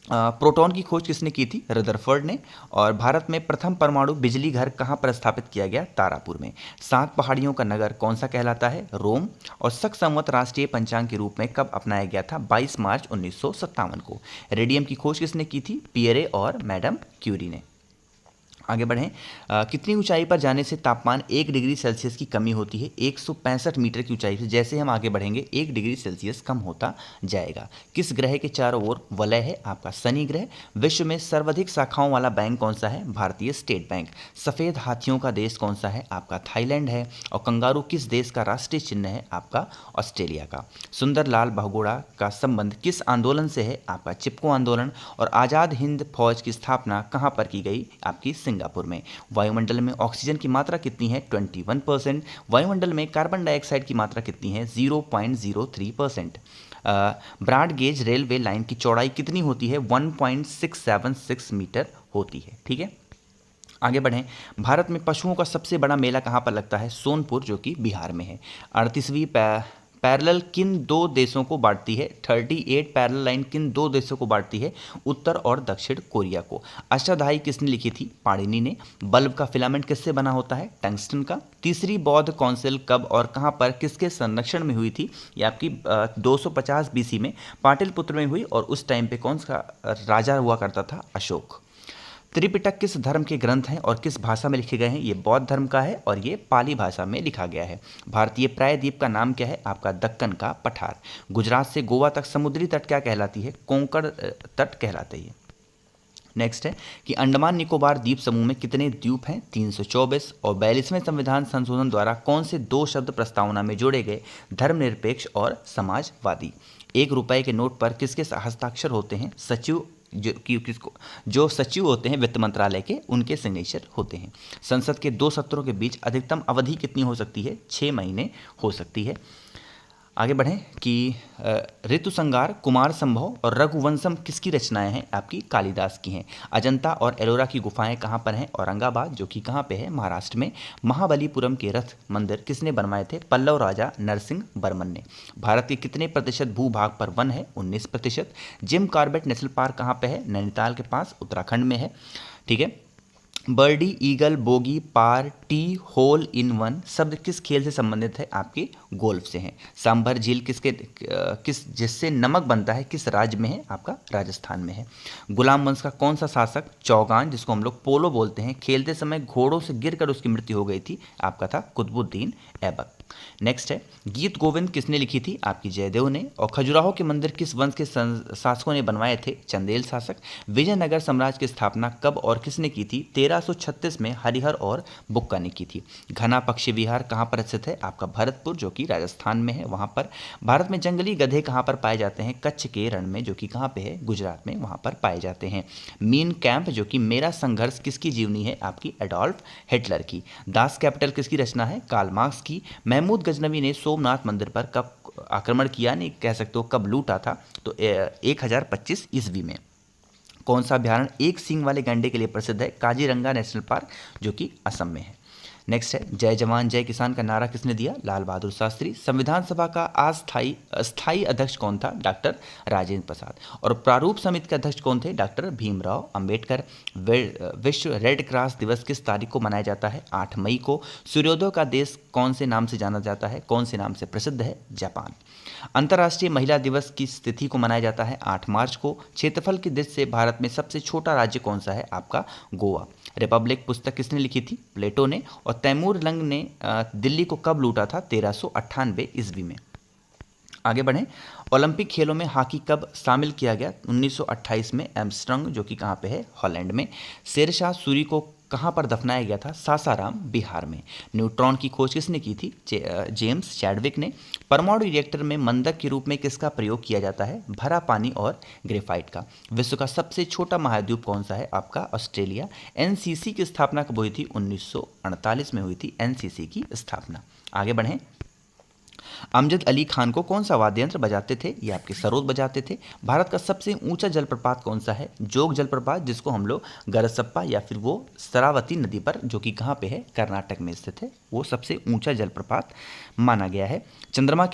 प्रोटॉन की खोज किसने की थी, रदरफोर्ड ने। और भारत में प्रथम परमाणु बिजली घर कहाँ पर स्थापित किया गया, तारापुर में। 7 पहाड़ियों का नगर कौन सा कहलाता है, रोम। और शक संवत राष्ट्रीय पंचांग के रूप में कब अपनाया गया था, 22 मार्च 1957 को। रेडियम की खोज किसने की थी, पियरे और मैडम क्यूरी ने। आगे बढ़ें, कितनी ऊंचाई पर जाने से तापमान 1 डिग्री सेल्सियस की कमी होती है, 165 मीटर की ऊंचाई से। जैसे हम आगे बढ़ेंगे 1 डिग्री सेल्सियस कम होता जाएगा। किस ग्रह के चारों ओर वलय है, आपका शनि ग्रह। विश्व में सर्वाधिक शाखाओं वाला बैंक कौन सा है, भारतीय स्टेट बैंक। सफ़ेद हाथियों का देश कौन सा है, आपका थाईलैंड है। और कंगारू किस देश का राष्ट्रीय चिन्ह है, आपका ऑस्ट्रेलिया का। सुंदरलाल बहुगुणा का संबंध किस आंदोलन से है, आपका चिपको आंदोलन। और आज़ाद हिंद फौज की स्थापना कहाँ पर की गई, आपकी सिंगापुर में। वायुमंडल में ऑक्सीजन की मात्रा कितनी है, 21%। वायुमंडल में कार्बन डाइऑक्साइड की मात्रा कितनी है, 0.03%। ब्रॉड गेज रेलवे लाइन की चौड़ाई कितनी होती है, 1.676 मीटर होती है। ठीक है, आगे बढ़ें, भारत में पशुओं का सबसे बड़ा मेला कहाँ पर लगता है, सोनपुर, जो कि बिहार में है। 38वीं पैरेलल किन 2 देशों को बांटती है, 38 पैरेलल लाइन किन 2 देशों को बांटती है, उत्तर और दक्षिण कोरिया को। अष्टाध्यायी किसने लिखी थी, पाणिनि ने। बल्ब का फिलामेंट किससे बना होता है, टंगस्टन का। तीसरी बौद्ध काउंसिल कब और कहाँ पर किसके संरक्षण में हुई थी, ये आपकी 250 बीसी में पाटलिपुत्र में हुई। और उस टाइम पे कौन सा राजा हुआ करता था, अशोक। त्रिपिटक किस धर्म के ग्रंथ हैं और किस भाषा में लिखे गए हैं, ये बौद्ध धर्म का है और ये पाली भाषा में लिखा गया है। भारतीय प्रायद्वीप का नाम क्या है, आपका दक्कन का पठार। गुजरात से गोवा तक समुद्री तट क्या कहलाती है, कोंकण तट कहलाते हैं। नेक्स्ट है कि अंडमान निकोबार द्वीप समूह में कितने द्वीप हैं, 324। और 42वें संविधान संशोधन द्वारा कौन से 2 शब्द प्रस्तावना में जोड़े गए, धर्मनिरपेक्ष और समाजवादी। 1 रुपए के नोट पर किसके हस्ताक्षर होते हैं, सचिव जो सचिव होते हैं वित्त मंत्रालय के, उनके सिग्नेचर होते हैं। संसद के 2 सत्रों के बीच अधिकतम अवधि कितनी हो सकती है, 6 महीने हो सकती है। आगे बढ़ें कि ऋतुसंहार, कुमार संभव और रघुवंशम किसकी रचनाएं हैं, आपकी कालिदास की हैं। अजंता और एलोरा की गुफाएं कहाँ पर हैं, औरंगाबाद, जो कि कहाँ पे है, महाराष्ट्र में। महाबलीपुरम के रथ मंदिर किसने बनवाए थे, पल्लव राजा नरसिंह वर्मन ने। भारत के कितने प्रतिशत भूभाग पर वन है, 19%। जिम कॉर्बेट नेशनल पार्क कहाँ पे है, नैनीताल के पास, उत्तराखंड में है। ठीक है, birdie, eagle, bogey, par, tee, hole in one शब्द किस खेल से संबंधित है, आपके गोल्फ से हैं। सांभर झील किस जिससे नमक बनता है, किस राज्य में है, आपका राजस्थान में है। गुलाम वंश का कौन सा शासक, चौगान, जिसको हम लोग पोलो बोलते हैं, खेलते समय घोड़ों से गिरकर उसकी मृत्यु हो गई थी, आपका था कुतुबुद्दीन ऐबक। नेक्स्ट है, गीत गोविंद किसने लिखी थी, आपकी जयदेव ने। और खजुराहो के मंदिर किस वंश के शासकों ने बनवाए थे, चंदेल शासक। विजयनगर साम्राज्य की स्थापना कब और किसने की थी, 1336 में हरिहर और बुक्का ने की थी। घना पक्षी विहार कहाँ पर स्थित है, आपका भरतपुर, जो कि राजस्थान में है, वहाँ पर। भारत में जंगली गधे कहाँ पर पाए जाते हैं, कच्छ के रण में, जो कि कहाँ पे है, गुजरात में, वहाँ पर पाए जाते हैं। मीन कैंप, जो कि मेरा संघर्ष किसकी जीवनी है, आपकी एडोल्फ हिटलर की। दास कैपिटल किसकी रचना है, कार्ल मार्क्स की। महमूद गजनवी ने सोमनाथ मंदिर पर कब आक्रमण किया, नहीं कह सकते हो कब लूटा था, तो 1025 ईस्वी में। कौन सा अभ्यारण्य 1 सींग वाले गैंडे के लिए प्रसिद्ध है, काजीरंगा नेशनल पार्क, जो कि असम में है। नेक्स्ट है, जय जवान जय किसान का नारा किसने दिया, लाल बहादुर शास्त्री। संविधान सभा का अस्थायी अध्यक्ष कौन था, डॉक्टर राजेंद्र प्रसाद। और प्रारूप समिति के अध्यक्ष कौन थे, डॉक्टर भीमराव अंबेडकर। विश्व रेड क्रॉस दिवस किस तारीख को मनाया जाता है, 8 मई को। सूर्योदय का देश कौन से नाम से जाना जाता है, कौन से नाम से प्रसिद्ध है, जापान। अंतर्राष्ट्रीय महिला दिवस की तिथि को मनाया जाता है 8 मार्च को। क्षेत्रफल की दृष्टि से भारत में सबसे छोटा राज्य कौन सा है, आपका गोवा। रिपब्लिक पुस्तक किसने लिखी थी, प्लेटो ने। और तैमूर लंग ने दिल्ली को कब लूटा था, 1398 ईस्वी में। आगे बढ़ें, ओलंपिक खेलों में हॉकी कब शामिल किया गया? 1928 में एम्स्टर्डम, जो कि कहाँ पे है? हॉलैंड में। शेरशाह सूरी को कहाँ पर दफनाया गया था? सासाराम, बिहार में। न्यूट्रॉन की खोज किसने की थी? जेम्स चैडविक ने। परमाणु रिएक्टर में मंदक के रूप में किसका प्रयोग किया जाता है? भरा पानी और ग्रेफाइट का। विश्व का सबसे छोटा महाद्वीप कौन सा है? आपका ऑस्ट्रेलिया। एनसीसी की स्थापना कब हुई थी? 1948 में हुई थी एनसीसी की स्थापना। आगे बढ़ें। अमजद अली खान को कौन सा वाद्य यंत्र बजाते थे? ये आपके सरोद बजाते थे। भारत का सबसे ऊंचा जलप्रपात कौन सा है? जोग जलप्रपात, जिसको हम लोग गरसप्पा या फिर वो शरावती नदी पर, जो कि कहाँ पे है? कर्नाटक में स्थित है, वो सबसे ऊंचा जलप्रपात माना गया है। चंद्रमा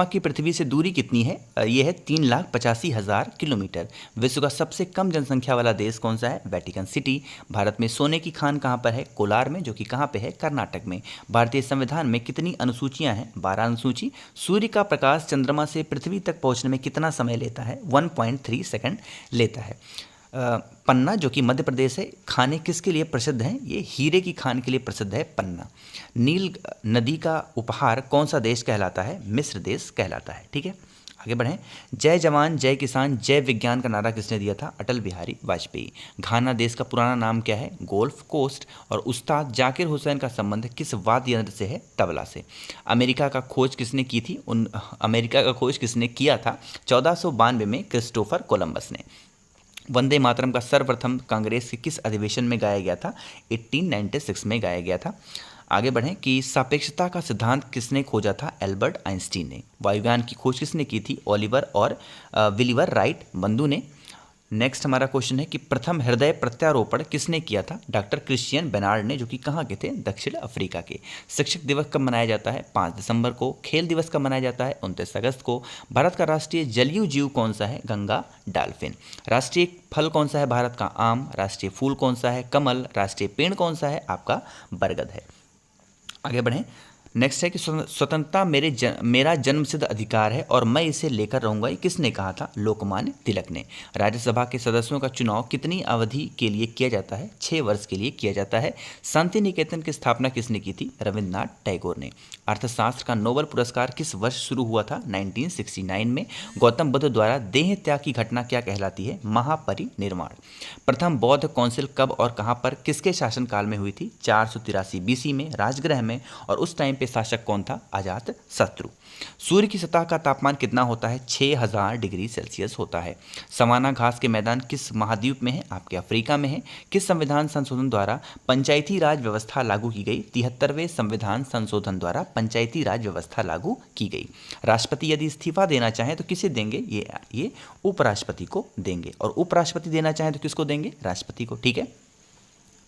की पृथ्वी से दूरी कितनी है? ये है 3,85,000 किलोमीटर। विश्व का सबसे कम जनसंख्या वाला देश कौन सा है? Vatican city. भारत में सोने की खान कहाँ पर है? कोलार में, जो कि कहाँ पे है? कर्नाटक में। भारतीय संविधान में कितनी अनुसूचियां हैं? 12 अनुसूची। सूर्य का प्रकाश चंद्रमा से पृथ्वी तक पहुंचने में कितना समय लेता है? 1.3 सेकंड लेता है। पन्ना, जो कि मध्य प्रदेश है, खाने किसके लिए प्रसिद्ध हैं? ये हीरे की खान के लिए प्रसिद्ध है पन्ना। नील नदी का उपहार कौन सा देश कहलाता है? मिस्र देश कहलाता है। ठीक है, आगे बढ़ें। जय जवान जय किसान जय विज्ञान का नारा किसने दिया था? अटल बिहारी वाजपेयी। घाना देश का पुराना नाम क्या है? Gold Coast. और उस्ताद जाकिर हुसैन का संबंध किस वाद्य यंत्र से है? तबला से। अमेरिका का खोज किसने की थी? अमेरिका का खोज किसने किया था? 1492 में क्रिस्टोफर कोलंबस ने। वंदे मातरम का सर्वप्रथम कांग्रेस के किस अधिवेशन में गाया गया था? 1896 में गाया गया था। आगे बढ़ें कि सापेक्षता का सिद्धांत किसने खोजा था? एल्बर्ट आइंस्टीन ने। वायुयान की खोज किसने की थी? ओलिवर और विलिवर राइट बंधु ने। नेक्स्ट हमारा क्वेश्चन है कि प्रथम हृदय प्रत्यारोपण किसने किया था? डॉक्टर क्रिश्चियन बेनार्ड ने, जो कि कहाँ के थे? दक्षिण अफ्रीका के। शिक्षक दिवस कब मनाया जाता है? 5 दिसंबर को। खेल दिवस कब मनाया जाता है? 29 अगस्त को। भारत का राष्ट्रीय जलीय जीव कौन सा है? गंगा डॉल्फिन। राष्ट्रीय फल कौन सा है भारत का? आम। राष्ट्रीय फूल कौन सा है? कमल। राष्ट्रीय पेड़ कौन सा है? आपका बरगद है। आगे बढ़ें। नेक्स्ट है कि स्वतंत्रता मेरा जन्मसिद्ध अधिकार है और मैं इसे लेकर रहूंगा, ये किसने कहा था? लोकमान्य तिलक ने। राज्यसभा के सदस्यों का चुनाव कितनी अवधि के लिए किया जाता है? 6 वर्ष के लिए किया जाता है। शांति निकेतन की स्थापना किसने की थी? रविन्द्रनाथ टैगोर ने। अर्थशास्त्र का नोबेल पुरस्कार किस वर्ष शुरू हुआ था? 1969 में। गौतम बुद्ध द्वारा देह त्याग की घटना क्या कहलाती है? महापरिनिर्वाण। प्रथम बौद्ध काउंसिल कब और कहां पर किसके शासनकाल में हुई थी? 483 बीसी में, राजगृह में। और उस टाइम पे शासक कौन था? अजात शत्रु। सूर्य की सतह का तापमान कितना होता है? 6000 डिग्री सेल्सियस होता है। सवाना घास के मैदान किस महाद्वीप में है? आपके अफ्रीका में है। किस संविधान संशोधन द्वारा पंचायती राज व्यवस्था लागू की गई? 73वें संविधान संशोधन द्वारा पंचायती राज व्यवस्था लागू की गई। राष्ट्रपति यदि इस्तीफा देना चाहें तो किसे देंगे? ये उपराष्ट्रपति को देंगे। और उपराष्ट्रपति देना चाहें तो किसको देंगे? राष्ट्रपति को। ठीक है,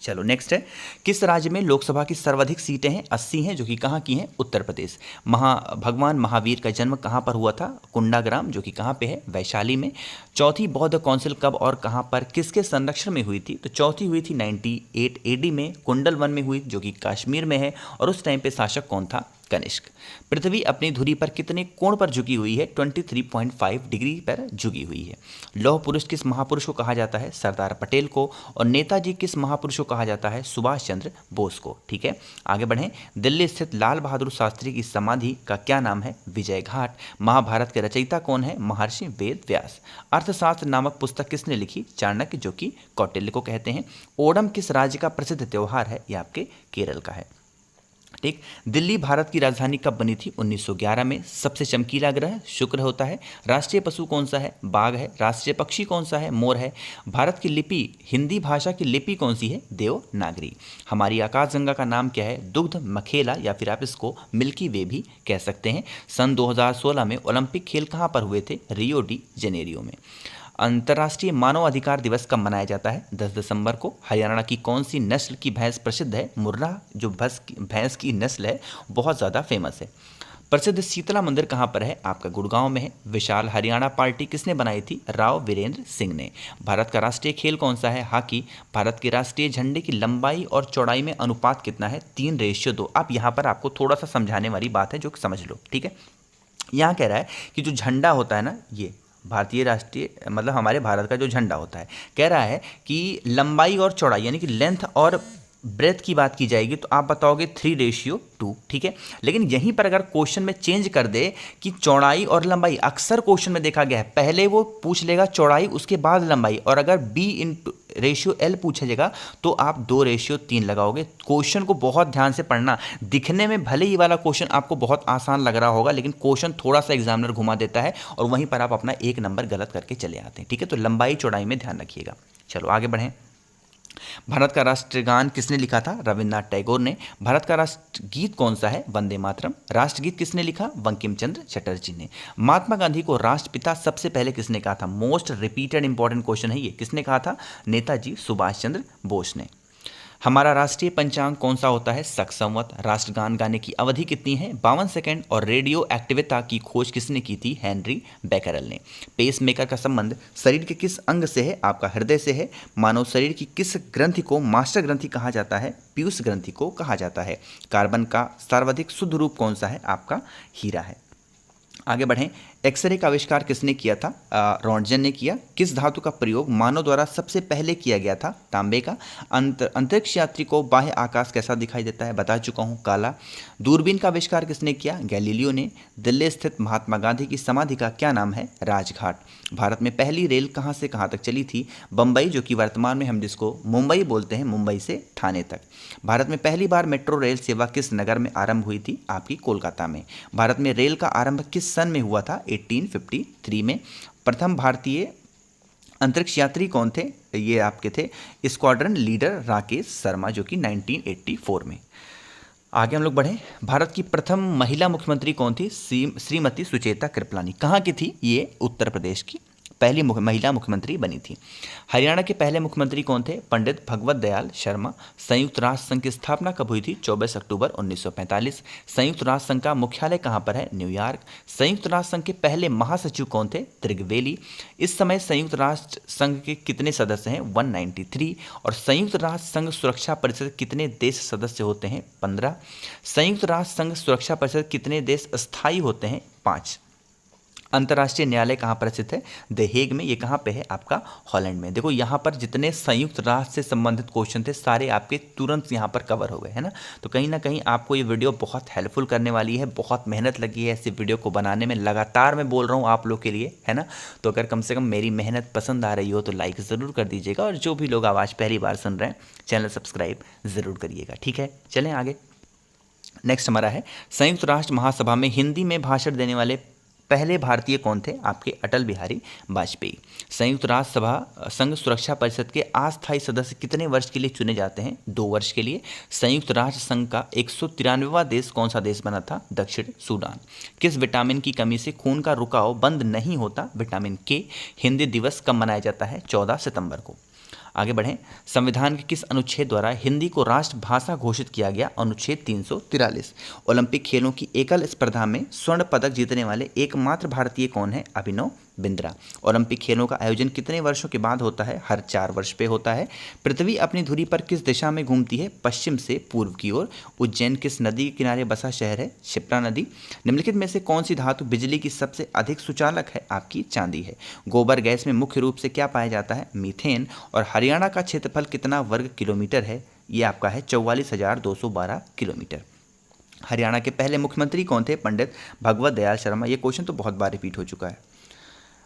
चलो नेक्स्ट है, किस राज्य में लोकसभा की सर्वाधिक सीटें हैं? 80 हैं, जो कि कहाँ की हैं? उत्तर प्रदेश। भगवान महावीर का जन्म कहाँ पर हुआ था? कुंडाग्राम, जो कि कहाँ पे है? वैशाली में। चौथी बौद्ध काउंसिल कब और कहाँ पर किसके संरक्षण में हुई थी? तो चौथी हुई थी 98 एडी में, कुंडल वन में हुई, जो कि कश्मीर में है। और उस टाइम पे शासक कौन था? कनिष्क। पृथ्वी अपनी धुरी पर कितने कोण पर झुकी हुई है? 23.5 डिग्री पर झुकी हुई है। लौह पुरुष किस महापुरुष को कहा जाता है? सरदार पटेल को। और नेताजी किस महापुरुष को कहा जाता है? सुभाष चंद्र बोस को। ठीक है, आगे बढ़ें। दिल्ली स्थित लाल बहादुर शास्त्री की समाधि का क्या नाम है? विजय घाट। महाभारत के रचयिता कौन है? महर्षि वेद व्यास। अर्थशास्त्र नामक पुस्तक किसने लिखी? चाणक्य, जो कि कौटिल्य को कहते हैं। ओणम किस राज्य का प्रसिद्ध त्योहार है? यह आपके केरल का है। ठीक, दिल्ली भारत की राजधानी कब बनी थी? 1911 में। सबसे चमकीला ग्रह शुक्र होता है। राष्ट्रीय पशु कौन सा है? बाघ है। राष्ट्रीय पक्षी कौन सा है? मोर है। भारत की लिपि, हिंदी भाषा की लिपि कौन सी है? देवनागरी। हमारी आकाशगंगा का नाम क्या है? दुग्ध मखेला, या फिर आप इसको मिल्की वे भी कह सकते हैं। सन 2016 में ओलंपिक खेल कहाँ पर हुए थे? रियो डी जेनेरियो में। अंतर्राष्ट्रीय मानव अधिकार दिवस कब मनाया जाता है? 10 दिसंबर को। हरियाणा की कौन सी नस्ल की भैंस प्रसिद्ध है? मुर्रा, जो भैंस की नस्ल है, बहुत ज़्यादा फेमस है। प्रसिद्ध शीतला मंदिर कहाँ पर है? आपका गुड़गांव में है। विशाल हरियाणा पार्टी किसने बनाई थी? राव वीरेंद्र सिंह ने। भारत का राष्ट्रीय खेल कौन सा है? हॉकी। भारत के राष्ट्रीय झंडे की लंबाई और चौड़ाई में अनुपात कितना है? 3:2। अब यहाँ पर आपको थोड़ा सा समझाने वाली बात है, जो समझ लो। ठीक है, यहाँ कह रहा है कि जो झंडा होता है ना, ये भारतीय राष्ट्रीय, मतलब हमारे भारत का जो झंडा होता है, कह रहा है कि लंबाई और चौड़ाई, यानी कि लेंथ और ब्रेथ की बात की जाएगी तो आप बताओगे 3:2, ठीक है। लेकिन यहीं पर अगर क्वेश्चन में चेंज कर दे कि चौड़ाई और लंबाई, अक्सर क्वेश्चन में देखा गया है पहले वो पूछ लेगा चौड़ाई उसके बाद लंबाई, और अगर B/L पूछेगा तो आप 2:3 लगाओगे। क्वेश्चन को बहुत ध्यान से पढ़ना। दिखने में भले ही वाला क्वेश्चन आपको बहुत आसान लग रहा होगा, लेकिन क्वेश्चन थोड़ा सा एग्जामिनर घुमा देता है और वहीं पर आप अपना 1 नंबर गलत करके चले आते हैं, ठीक है। तो लंबाई चौड़ाई में ध्यान रखिएगा। चलो आगे बढ़ें। भारत का राष्ट्रगान किसने लिखा था? रविन्द्रनाथ टैगोर ने। भारत का राष्ट्रगीत कौन सा है? वंदे मातरम। राष्ट्रगीत किसने लिखा? बंकिम चंद्र चटर्जी ने। महात्मा गांधी को राष्ट्रपिता सबसे पहले किसने कहा था? मोस्ट रिपीटेड इंपॉर्टेंट क्वेश्चन है ये। किसने कहा था? नेताजी सुभाष चंद्र बोस ने। हमारा राष्ट्रीय पंचांग कौन सा होता है? शक संवत। राष्ट्रगान गाने की अवधि कितनी है? 52 सेकंड। और रेडियो एक्टिविता की खोज किसने की थी? हेनरी बेकरल ने। पेस मेकर का संबंध शरीर के किस अंग से है? आपका हृदय से है। मानव शरीर की किस ग्रंथि को मास्टर ग्रंथि कहा जाता है? पीयूष ग्रंथि को कहा जाता है। कार्बन का सर्वाधिक शुद्ध रूप कौन सा है? आपका हीरा है। आगे बढ़ें। एक्सरे का आविष्कार किसने किया था? रॉन्टजन ने किया। किस धातु का प्रयोग मानव द्वारा सबसे पहले किया गया था? तांबे का। अंतरिक्ष यात्री को बाह्य आकाश कैसा दिखाई देता है? बता चुका हूँ, काला। दूरबीन का आविष्कार किसने किया? गैलीलियो ने। दिल्ली स्थित महात्मा गांधी की समाधि का क्या नाम है? राजघाट। भारत में पहली रेल कहाँ से कहाँ तक चली थी? बम्बई, जो कि वर्तमान में हम जिसको मुंबई बोलते हैं, मुंबई से ठाणे तक। भारत में पहली बार मेट्रो रेल सेवा किस नगर में आरंभ हुई थी? आपकी कोलकाता में। भारत में रेल का आरंभ किस सन में हुआ था? 1853 में। प्रथम भारतीय अंतरिक्ष यात्री कौन थे? ये आपके थे स्क्वाड्रन लीडर राकेश शर्मा, जो कि 1984 में। आगे हम लोग बढ़ें। भारत की प्रथम महिला मुख्यमंत्री कौन थी? श्रीमती सुचेता कृपलानी। कहाँ की थी ये? उत्तर प्रदेश की पहली महिला मुख्यमंत्री बनी थी। हरियाणा के पहले मुख्यमंत्री कौन थे? पंडित भगवत दयाल शर्मा। संयुक्त राष्ट्र संघ की स्थापना कब हुई थी? 24 अक्टूबर 1945। संयुक्त राष्ट्र संघ का मुख्यालय कहाँ पर है? न्यूयॉर्क। संयुक्त राष्ट्र संघ के पहले महासचिव कौन थे? त्रिगवेली। इस समय संयुक्त राष्ट्र संघ के कितने सदस्य हैं? 193। और संयुक्त राष्ट्र संघ सुरक्षा परिषद कितने देश सदस्य होते हैं? 15। संयुक्त राष्ट्र संघ सुरक्षा परिषद कितने देश स्थायी होते हैं? 5। अंतर्राष्ट्रीय न्यायालय कहाँ पर स्थित है? द हेग में। ये कहाँ पे है? आपका हॉलैंड में। देखो यहाँ पर जितने संयुक्त राष्ट्र से संबंधित क्वेश्चन थे सारे आपके तुरंत यहाँ पर कवर हो गए, है ना। तो कहीं ना कहीं आपको ये वीडियो बहुत हेल्पफुल करने वाली है। बहुत मेहनत लगी है ऐसी वीडियो को बनाने में, लगातार मैं बोल रहा हूँ आप लोग के लिए, है ना। तो अगर कम से कम मेरी मेहनत पसंद आ रही हो तो लाइक ज़रूर कर दीजिएगा, और जो भी लोग आवाज़ पहली बार सुन रहे हैं चैनल सब्सक्राइब ज़रूर करिएगा, ठीक है। चलें आगे। नेक्स्ट हमारा है संयुक्त राष्ट्र महासभा में हिंदी में भाषण देने वाले पहले भारतीय कौन थे? आपके अटल बिहारी वाजपेयी। संयुक्त राष्ट्र सभा संघ सुरक्षा परिषद के अस्थायी सदस्य कितने वर्ष के लिए चुने जाते हैं? 2 वर्ष के लिए। संयुक्त राष्ट्र संघ का 193वां देश कौन सा देश बना था? दक्षिण सूडान। किस विटामिन की कमी से खून का रुकाव बंद नहीं होता? विटामिन के। हिंदी दिवस कब मनाया जाता है? 14 सितंबर को। आगे बढ़ें। संविधान के किस अनुच्छेद द्वारा हिंदी को राष्ट्रभाषा घोषित किया गया? अनुच्छेद 343। ओलंपिक खेलों की एकल स्पर्धा में स्वर्ण पदक जीतने वाले एकमात्र भारतीय कौन है? अभिनव बिंद्रा। ओलंपिक खेलों का आयोजन कितने वर्षों के बाद होता है? हर 4 वर्ष पे होता है। पृथ्वी अपनी धुरी पर किस दिशा में घूमती है? पश्चिम से पूर्व की ओर। उज्जैन किस नदी के किनारे बसा शहर है? क्षिप्रा नदी। निम्नलिखित में से कौन सी धातु बिजली की सबसे अधिक सुचालक है? आपकी चांदी है। गोबर गैस में मुख्य रूप से क्या पाया जाता है? मीथेन। और हरियाणा का क्षेत्रफल कितना वर्ग किलोमीटर है? ये आपका है 44,212 किलोमीटर। हरियाणा के पहले मुख्यमंत्री कौन थे? पंडित भगवत दयाल शर्मा। ये क्वेश्चन तो बहुत बार रिपीट हो चुका है।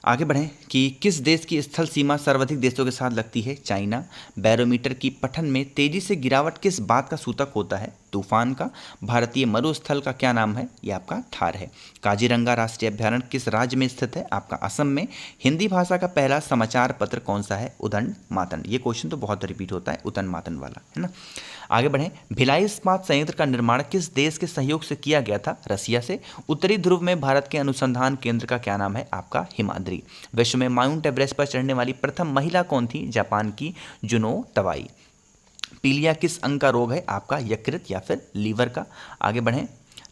आगे बढ़ें कि किस देश की स्थल सीमा सर्वाधिक देशों के साथ लगती है? चाइना। बैरोमीटर की पठन में तेजी से गिरावट किस बात का सूचक होता है? तूफान का। भारतीय मरुस्थल का क्या नाम है? यह आपका थार है। काजीरंगा राष्ट्रीय अभ्यारण्य किस राज्य में स्थित है? आपका असम में। हिंदी भाषा का पहला समाचार पत्र कौन सा है? उदंड मातन। ये क्वेश्चन तो बहुत रिपीट होता है, उदंड मातन वाला, है ना। आगे बढ़ें। भिलाई इस्पात संयंत्र का निर्माण किस देश के सहयोग से किया गया था? रसिया से। उत्तरी ध्रुव में भारत के अनुसंधान केंद्र का क्या नाम है? आपका हिमाद्री। विश्व में माउंट एवरेस्ट पर चढ़ने वाली प्रथम महिला कौन थी? जापान की जुनो तवाई। पीलिया किस अंग का रोग है? आपका यकृत या फिर लीवर का। आगे बढ़ें।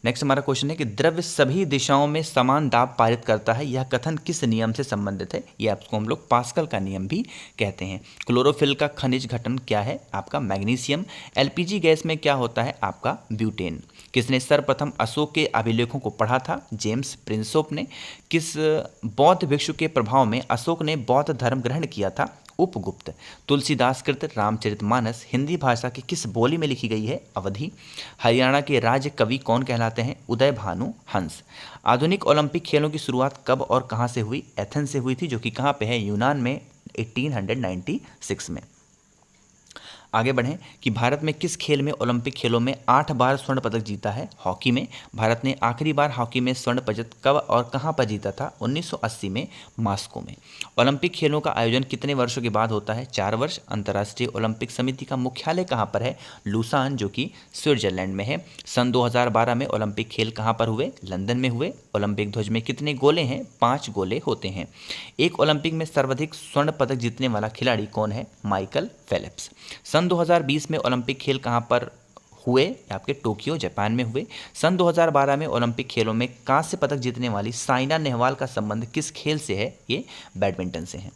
नेक्स्ट हमारा क्वेश्चन है कि द्रव्य सभी दिशाओं में समान दाब पारित करता है, यह कथन किस नियम से संबंधित है? यह आपको हम लोग पास्कल का नियम भी कहते हैं। क्लोरोफिल का खनिज घटन क्या है? आपका मैग्नीशियम। एलपीजी गैस में क्या होता है? आपका ब्यूटेन। किसने सर्वप्रथम अशोक के अभिलेखों को पढ़ा था? जेम्स प्रिंसोप ने। किस बौद्ध भिक्षु के प्रभाव में अशोक ने बौद्ध धर्म ग्रहण किया था? उपगुप्त। तुलसीदास कृत रामचरितमानस हिंदी भाषा की किस बोली में लिखी गई है? अवधी। हरियाणा के राज्य कवि कौन कहलाते हैं? उदय भानु हंस। आधुनिक ओलंपिक खेलों की शुरुआत कब और कहाँ से हुई? एथेंस से हुई थी, जो कि कहाँ पे है? यूनान में, 1896 में। आगे बढ़ें कि भारत में किस खेल में ओलंपिक खेलों में 8 बार स्वर्ण पदक जीता है? हॉकी में। भारत ने आखिरी बार हॉकी में स्वर्ण पदक कब और कहां पर जीता था? 1980 में, मॉस्को में। ओलंपिक खेलों का आयोजन कितने वर्षों के बाद होता है? 4 वर्ष। अंतर्राष्ट्रीय ओलंपिक समिति का मुख्यालय कहां पर है? लुसान, जो कि स्विट्जरलैंड में है। सन 2012 में ओलंपिक खेल कहां पर हुए? लंदन में हुए। ओलंपिक ध्वज में कितने गोले हैं? 5 गोले होते हैं। एक ओलंपिक में सर्वाधिक स्वर्ण पदक जीतने वाला खिलाड़ी कौन है? Michael Phelps. सन 2020 में ओलंपिक खेल कहां पर हुए? आपके टोक्यो, जापान में हुए। सन 2012 में ओलंपिक खेलों में कांस्य पदक जीतने वाली साइना नेहवाल का संबंध किस खेल से है? ये बैडमिंटन से है।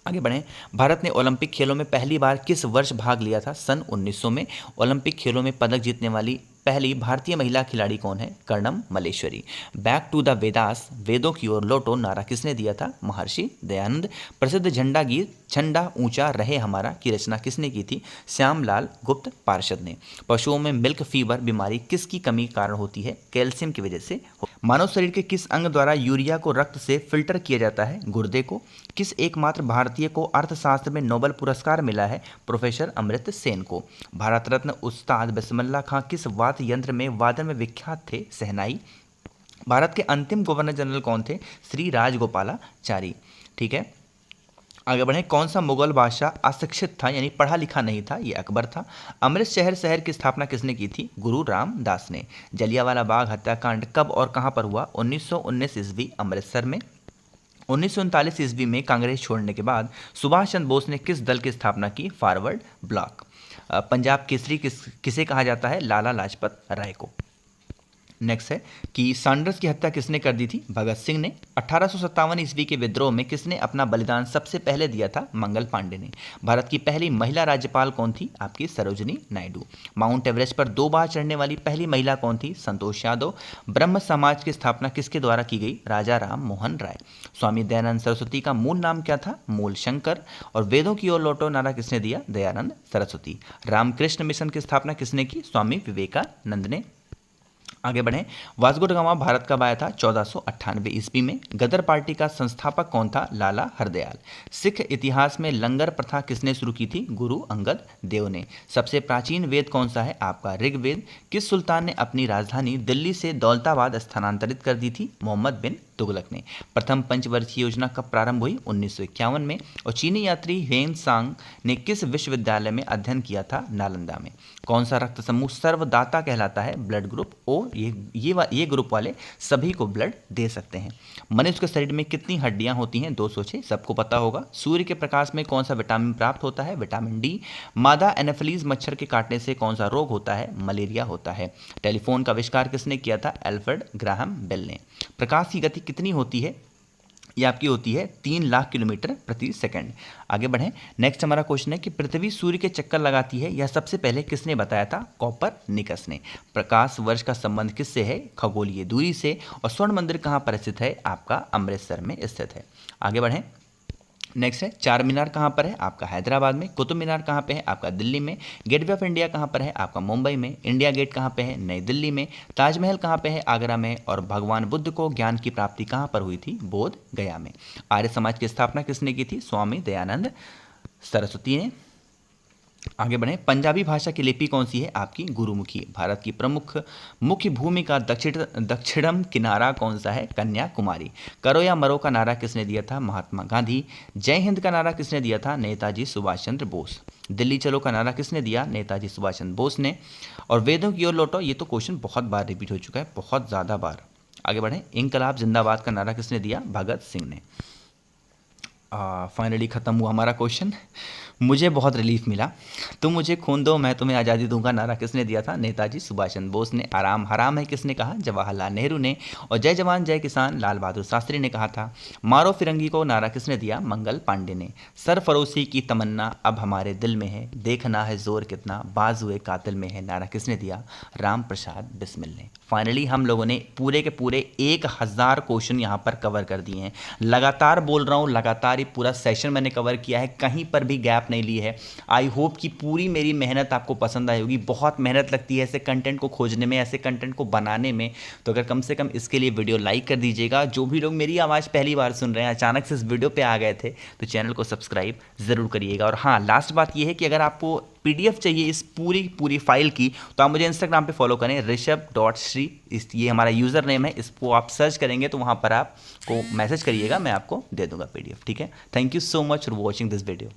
आगे बढ़ें। भारत ने ओलंपिक खेलों में पहली बार किस वर्ष भाग लिया था? सन 1900 में। ओलंपिक खेलों में पदक जीतने वाली पहली भारतीय महिला खिलाड़ी कौन है? Karnam Malleswari. Back to the Vedas, वेदों की ओर लौटो, नारा किसने दिया था? महर्षि दयानंद। प्रसिद्ध झंडा गीत झंडा ऊंचा रहे हमारा की रचना किसने की थी? श्यामलाल गुप्त पार्षद ने। पशुओं में मिल्क फीवर बीमारी किसकी कमी के कारण होती है? कैल्शियम की वजह से। मानव शरीर के किस अंग द्वारा यूरिया को रक्त से फिल्टर किया जाता है? गुर्दे को। किस एकमात्र भारतीय को अर्थशास्त्र में नोबेल पुरस्कार मिला है? प्रोफेसर अमर्त्य सेन को। भारत रत्न उस्ताद बिस्मिल्लाह खां किस वाद्य यंत्र में वादन में विख्यात थे? शहनाई। भारत के अंतिम गवर्नर जनरल कौन थे? श्री राजगोपालाचारी। ठीक है, आगे बढ़ें। कौन सा मुगल बादशाह अशिक्षित था, यानी पढ़ा लिखा नहीं था? ये अकबर था। अमृत शहर की स्थापना किसने की थी? गुरु रामदास ने। जलियांवाला बाग हत्याकांड कब और कहां पर हुआ? 1919 ईस्वी, अमृतसर में। 1939 ईस्वी में कांग्रेस छोड़ने के बाद सुभाष चंद्र बोस ने किस दल की स्थापना की? Forward block. पंजाब केसरी किसे कहा जाता है? लाला लाजपत राय को। नेक्स्ट है कि सैंडर्स की हत्या किसने कर दी थी? भगत सिंह ने। 1857 ईस्वी के विद्रोह में किसने अपना बलिदान सबसे पहले दिया था? मंगल पांडे ने। भारत की पहली महिला राज्यपाल कौन थी? आपकी सरोजिनी नायडू। माउंट एवरेस्ट पर 2 बार चढ़ने वाली पहली महिला कौन थी? संतोष यादव। ब्रह्म समाज की स्थापना किसके द्वारा की गई? राजा राम मोहन राय। स्वामी दयानंद सरस्वती का मूल नाम क्या था? मूल शंकर। और वेदों की ओर लौटो नारा किसने दिया? दयानंद सरस्वती। रामकृष्ण मिशन की स्थापना किसने की? स्वामी विवेकानंद ने। आगे बढ़ें। वास्को ड गामा भारत कब आया था? 1498 ईस्वी में। गदर पार्टी का संस्थापक कौन था? लाला हरदयाल। सिख इतिहास में लंगर प्रथा किसने शुरू की थी? गुरु अंगद देव ने। सबसे प्राचीन वेद कौन सा है? आपका ऋग्वेद। किस सुल्तान ने अपनी राजधानी दिल्ली से दौलताबाद स्थानांतरित कर दी थी? मोहम्मद बिन तुगलक ने। प्रथम पंचवर्षीय योजना कब प्रारंभ हुई? 1951 में। और चीनी यात्री हेन सांग ने किस विश्वविद्यालय में अध्ययन किया था? नालंदा में। कौन सा रक्त समूह सर्वदाता कहलाता है? Blood group O. ये ग्रुप वाले सभी को ब्लड दे सकते हैं। मनुष्य के शरीर में कितनी हड्डियां होती हैं? 206, सबको पता होगा। सूर्य के प्रकाश में कौन सा विटामिन प्राप्त होता है? Vitamin D. मादा एनाफिलीज मच्छर के काटने से कौन सा रोग होता है? मलेरिया होता है। टेलीफोन का आविष्कार किसने किया था? एल्फ्रेड ग्राहम बेल ने। प्रकाश की गति कितनी होती है? ये आपकी होती है 3 लाख किलोमीटर प्रति सेकंड। आगे बढ़ें। नेक्स्ट हमारा क्वेश्चन है कि पृथ्वी सूर्य के चक्कर लगाती है, यह सबसे पहले किसने बताया था? कोपरनिकस ने। प्रकाश वर्ष का संबंध किससे है? खगोलीय दूरी से। और स्वर्ण मंदिर कहाँ पर स्थित है? आपका अमृतसर में स्थित है। आगे बढ़ें। नेक्स्ट है चार मीनार कहाँ पर है? आपका हैदराबाद में। कुतुब मीनार कहाँ पे है? आपका दिल्ली में। गेटवे ऑफ इंडिया कहाँ पर है? आपका मुंबई में। इंडिया गेट कहाँ पे है? नई दिल्ली में। ताजमहल कहाँ पे है? आगरा में। और भगवान बुद्ध को ज्ञान की प्राप्ति कहाँ पर हुई थी? बोध गया में। आर्य समाज की स्थापना किसने की थी? स्वामी दयानंद सरस्वती ने। आगे बढ़ें। पंजाबी भाषा की लिपि कौन सी है? आपकी गुरुमुखी। भारत की प्रमुख मुख्य भूमि का दक्षिणम किनारा कौन सा है? कन्याकुमारी। करो या मरो का नारा किसने दिया था? महात्मा गांधी। जय हिंद का नारा किसने दिया था? नेताजी सुभाष चंद्र बोस। दिल्ली चलो का नारा किसने दिया? नेताजी सुभाष चंद्र बोस ने। और वेदों की ओर लौटो, ये तो क्वेश्चन बहुत बार रिपीट हो चुका है, बहुत ज़्यादा बार। आगे बढ़ें। इंकलाब जिंदाबाद का नारा किसने दिया? भगत सिंह ने। फाइनली खत्म हुआ हमारा क्वेश्चन। मुझे बहुत रिलीफ मिला। तुम मुझे खून दो मैं तुम्हें आज़ादी दूंगा नारा किसने दिया था? नेताजी सुभाष चंद्र बोस ने। आराम हराम है किसने कहा? जवाहरलाल नेहरू ने। और जय जवान जय किसान लाल बहादुर शास्त्री ने कहा था। मारो फिरंगी को नारा किसने दिया? मंगल पांडे ने। सरफरोशी की तमन्ना अब हमारे दिल में है, देखना है जोर कितना बाजुए कातिल में है, नारा किसने दिया? राम प्रसाद बिस्मिल ने। फाइनली हम लोगों ने पूरे के पूरे 1000 क्वेश्चन यहाँ पर कवर कर दिए हैं। लगातार बोल रहा हूँ, लगातार ये पूरा सेशन मैंने कवर किया है, कहीं पर भी गैप नहीं ली है। आई होप कि पूरी मेरी मेहनत आपको पसंद आई होगी। बहुत मेहनत लगती है ऐसे कंटेंट को खोजने में, ऐसे कंटेंट को बनाने में, तो अगर कम से कम इसके लिए वीडियो लाइक कर दीजिएगा। जो भी लोग मेरी आवाज़ पहली बार सुन रहे हैं, अचानक से इस वीडियो पे आ गए थे, तो चैनल को सब्सक्राइब ज़रूर करिएगा। और हाँ, लास्ट बात ये है कि अगर आपको PDF चाहिए इस पूरी फाइल की, तो आप मुझे इंस्टाग्राम पे फॉलो करें, ऋषभ.श्री, ये हमारा यूज़र नेम है। इसको आप सर्च करेंगे तो वहाँ पर आपको मैसेज करिएगा, मैं आपको दे दूँगा PDF। ठीक है, thank you so much for watching this video.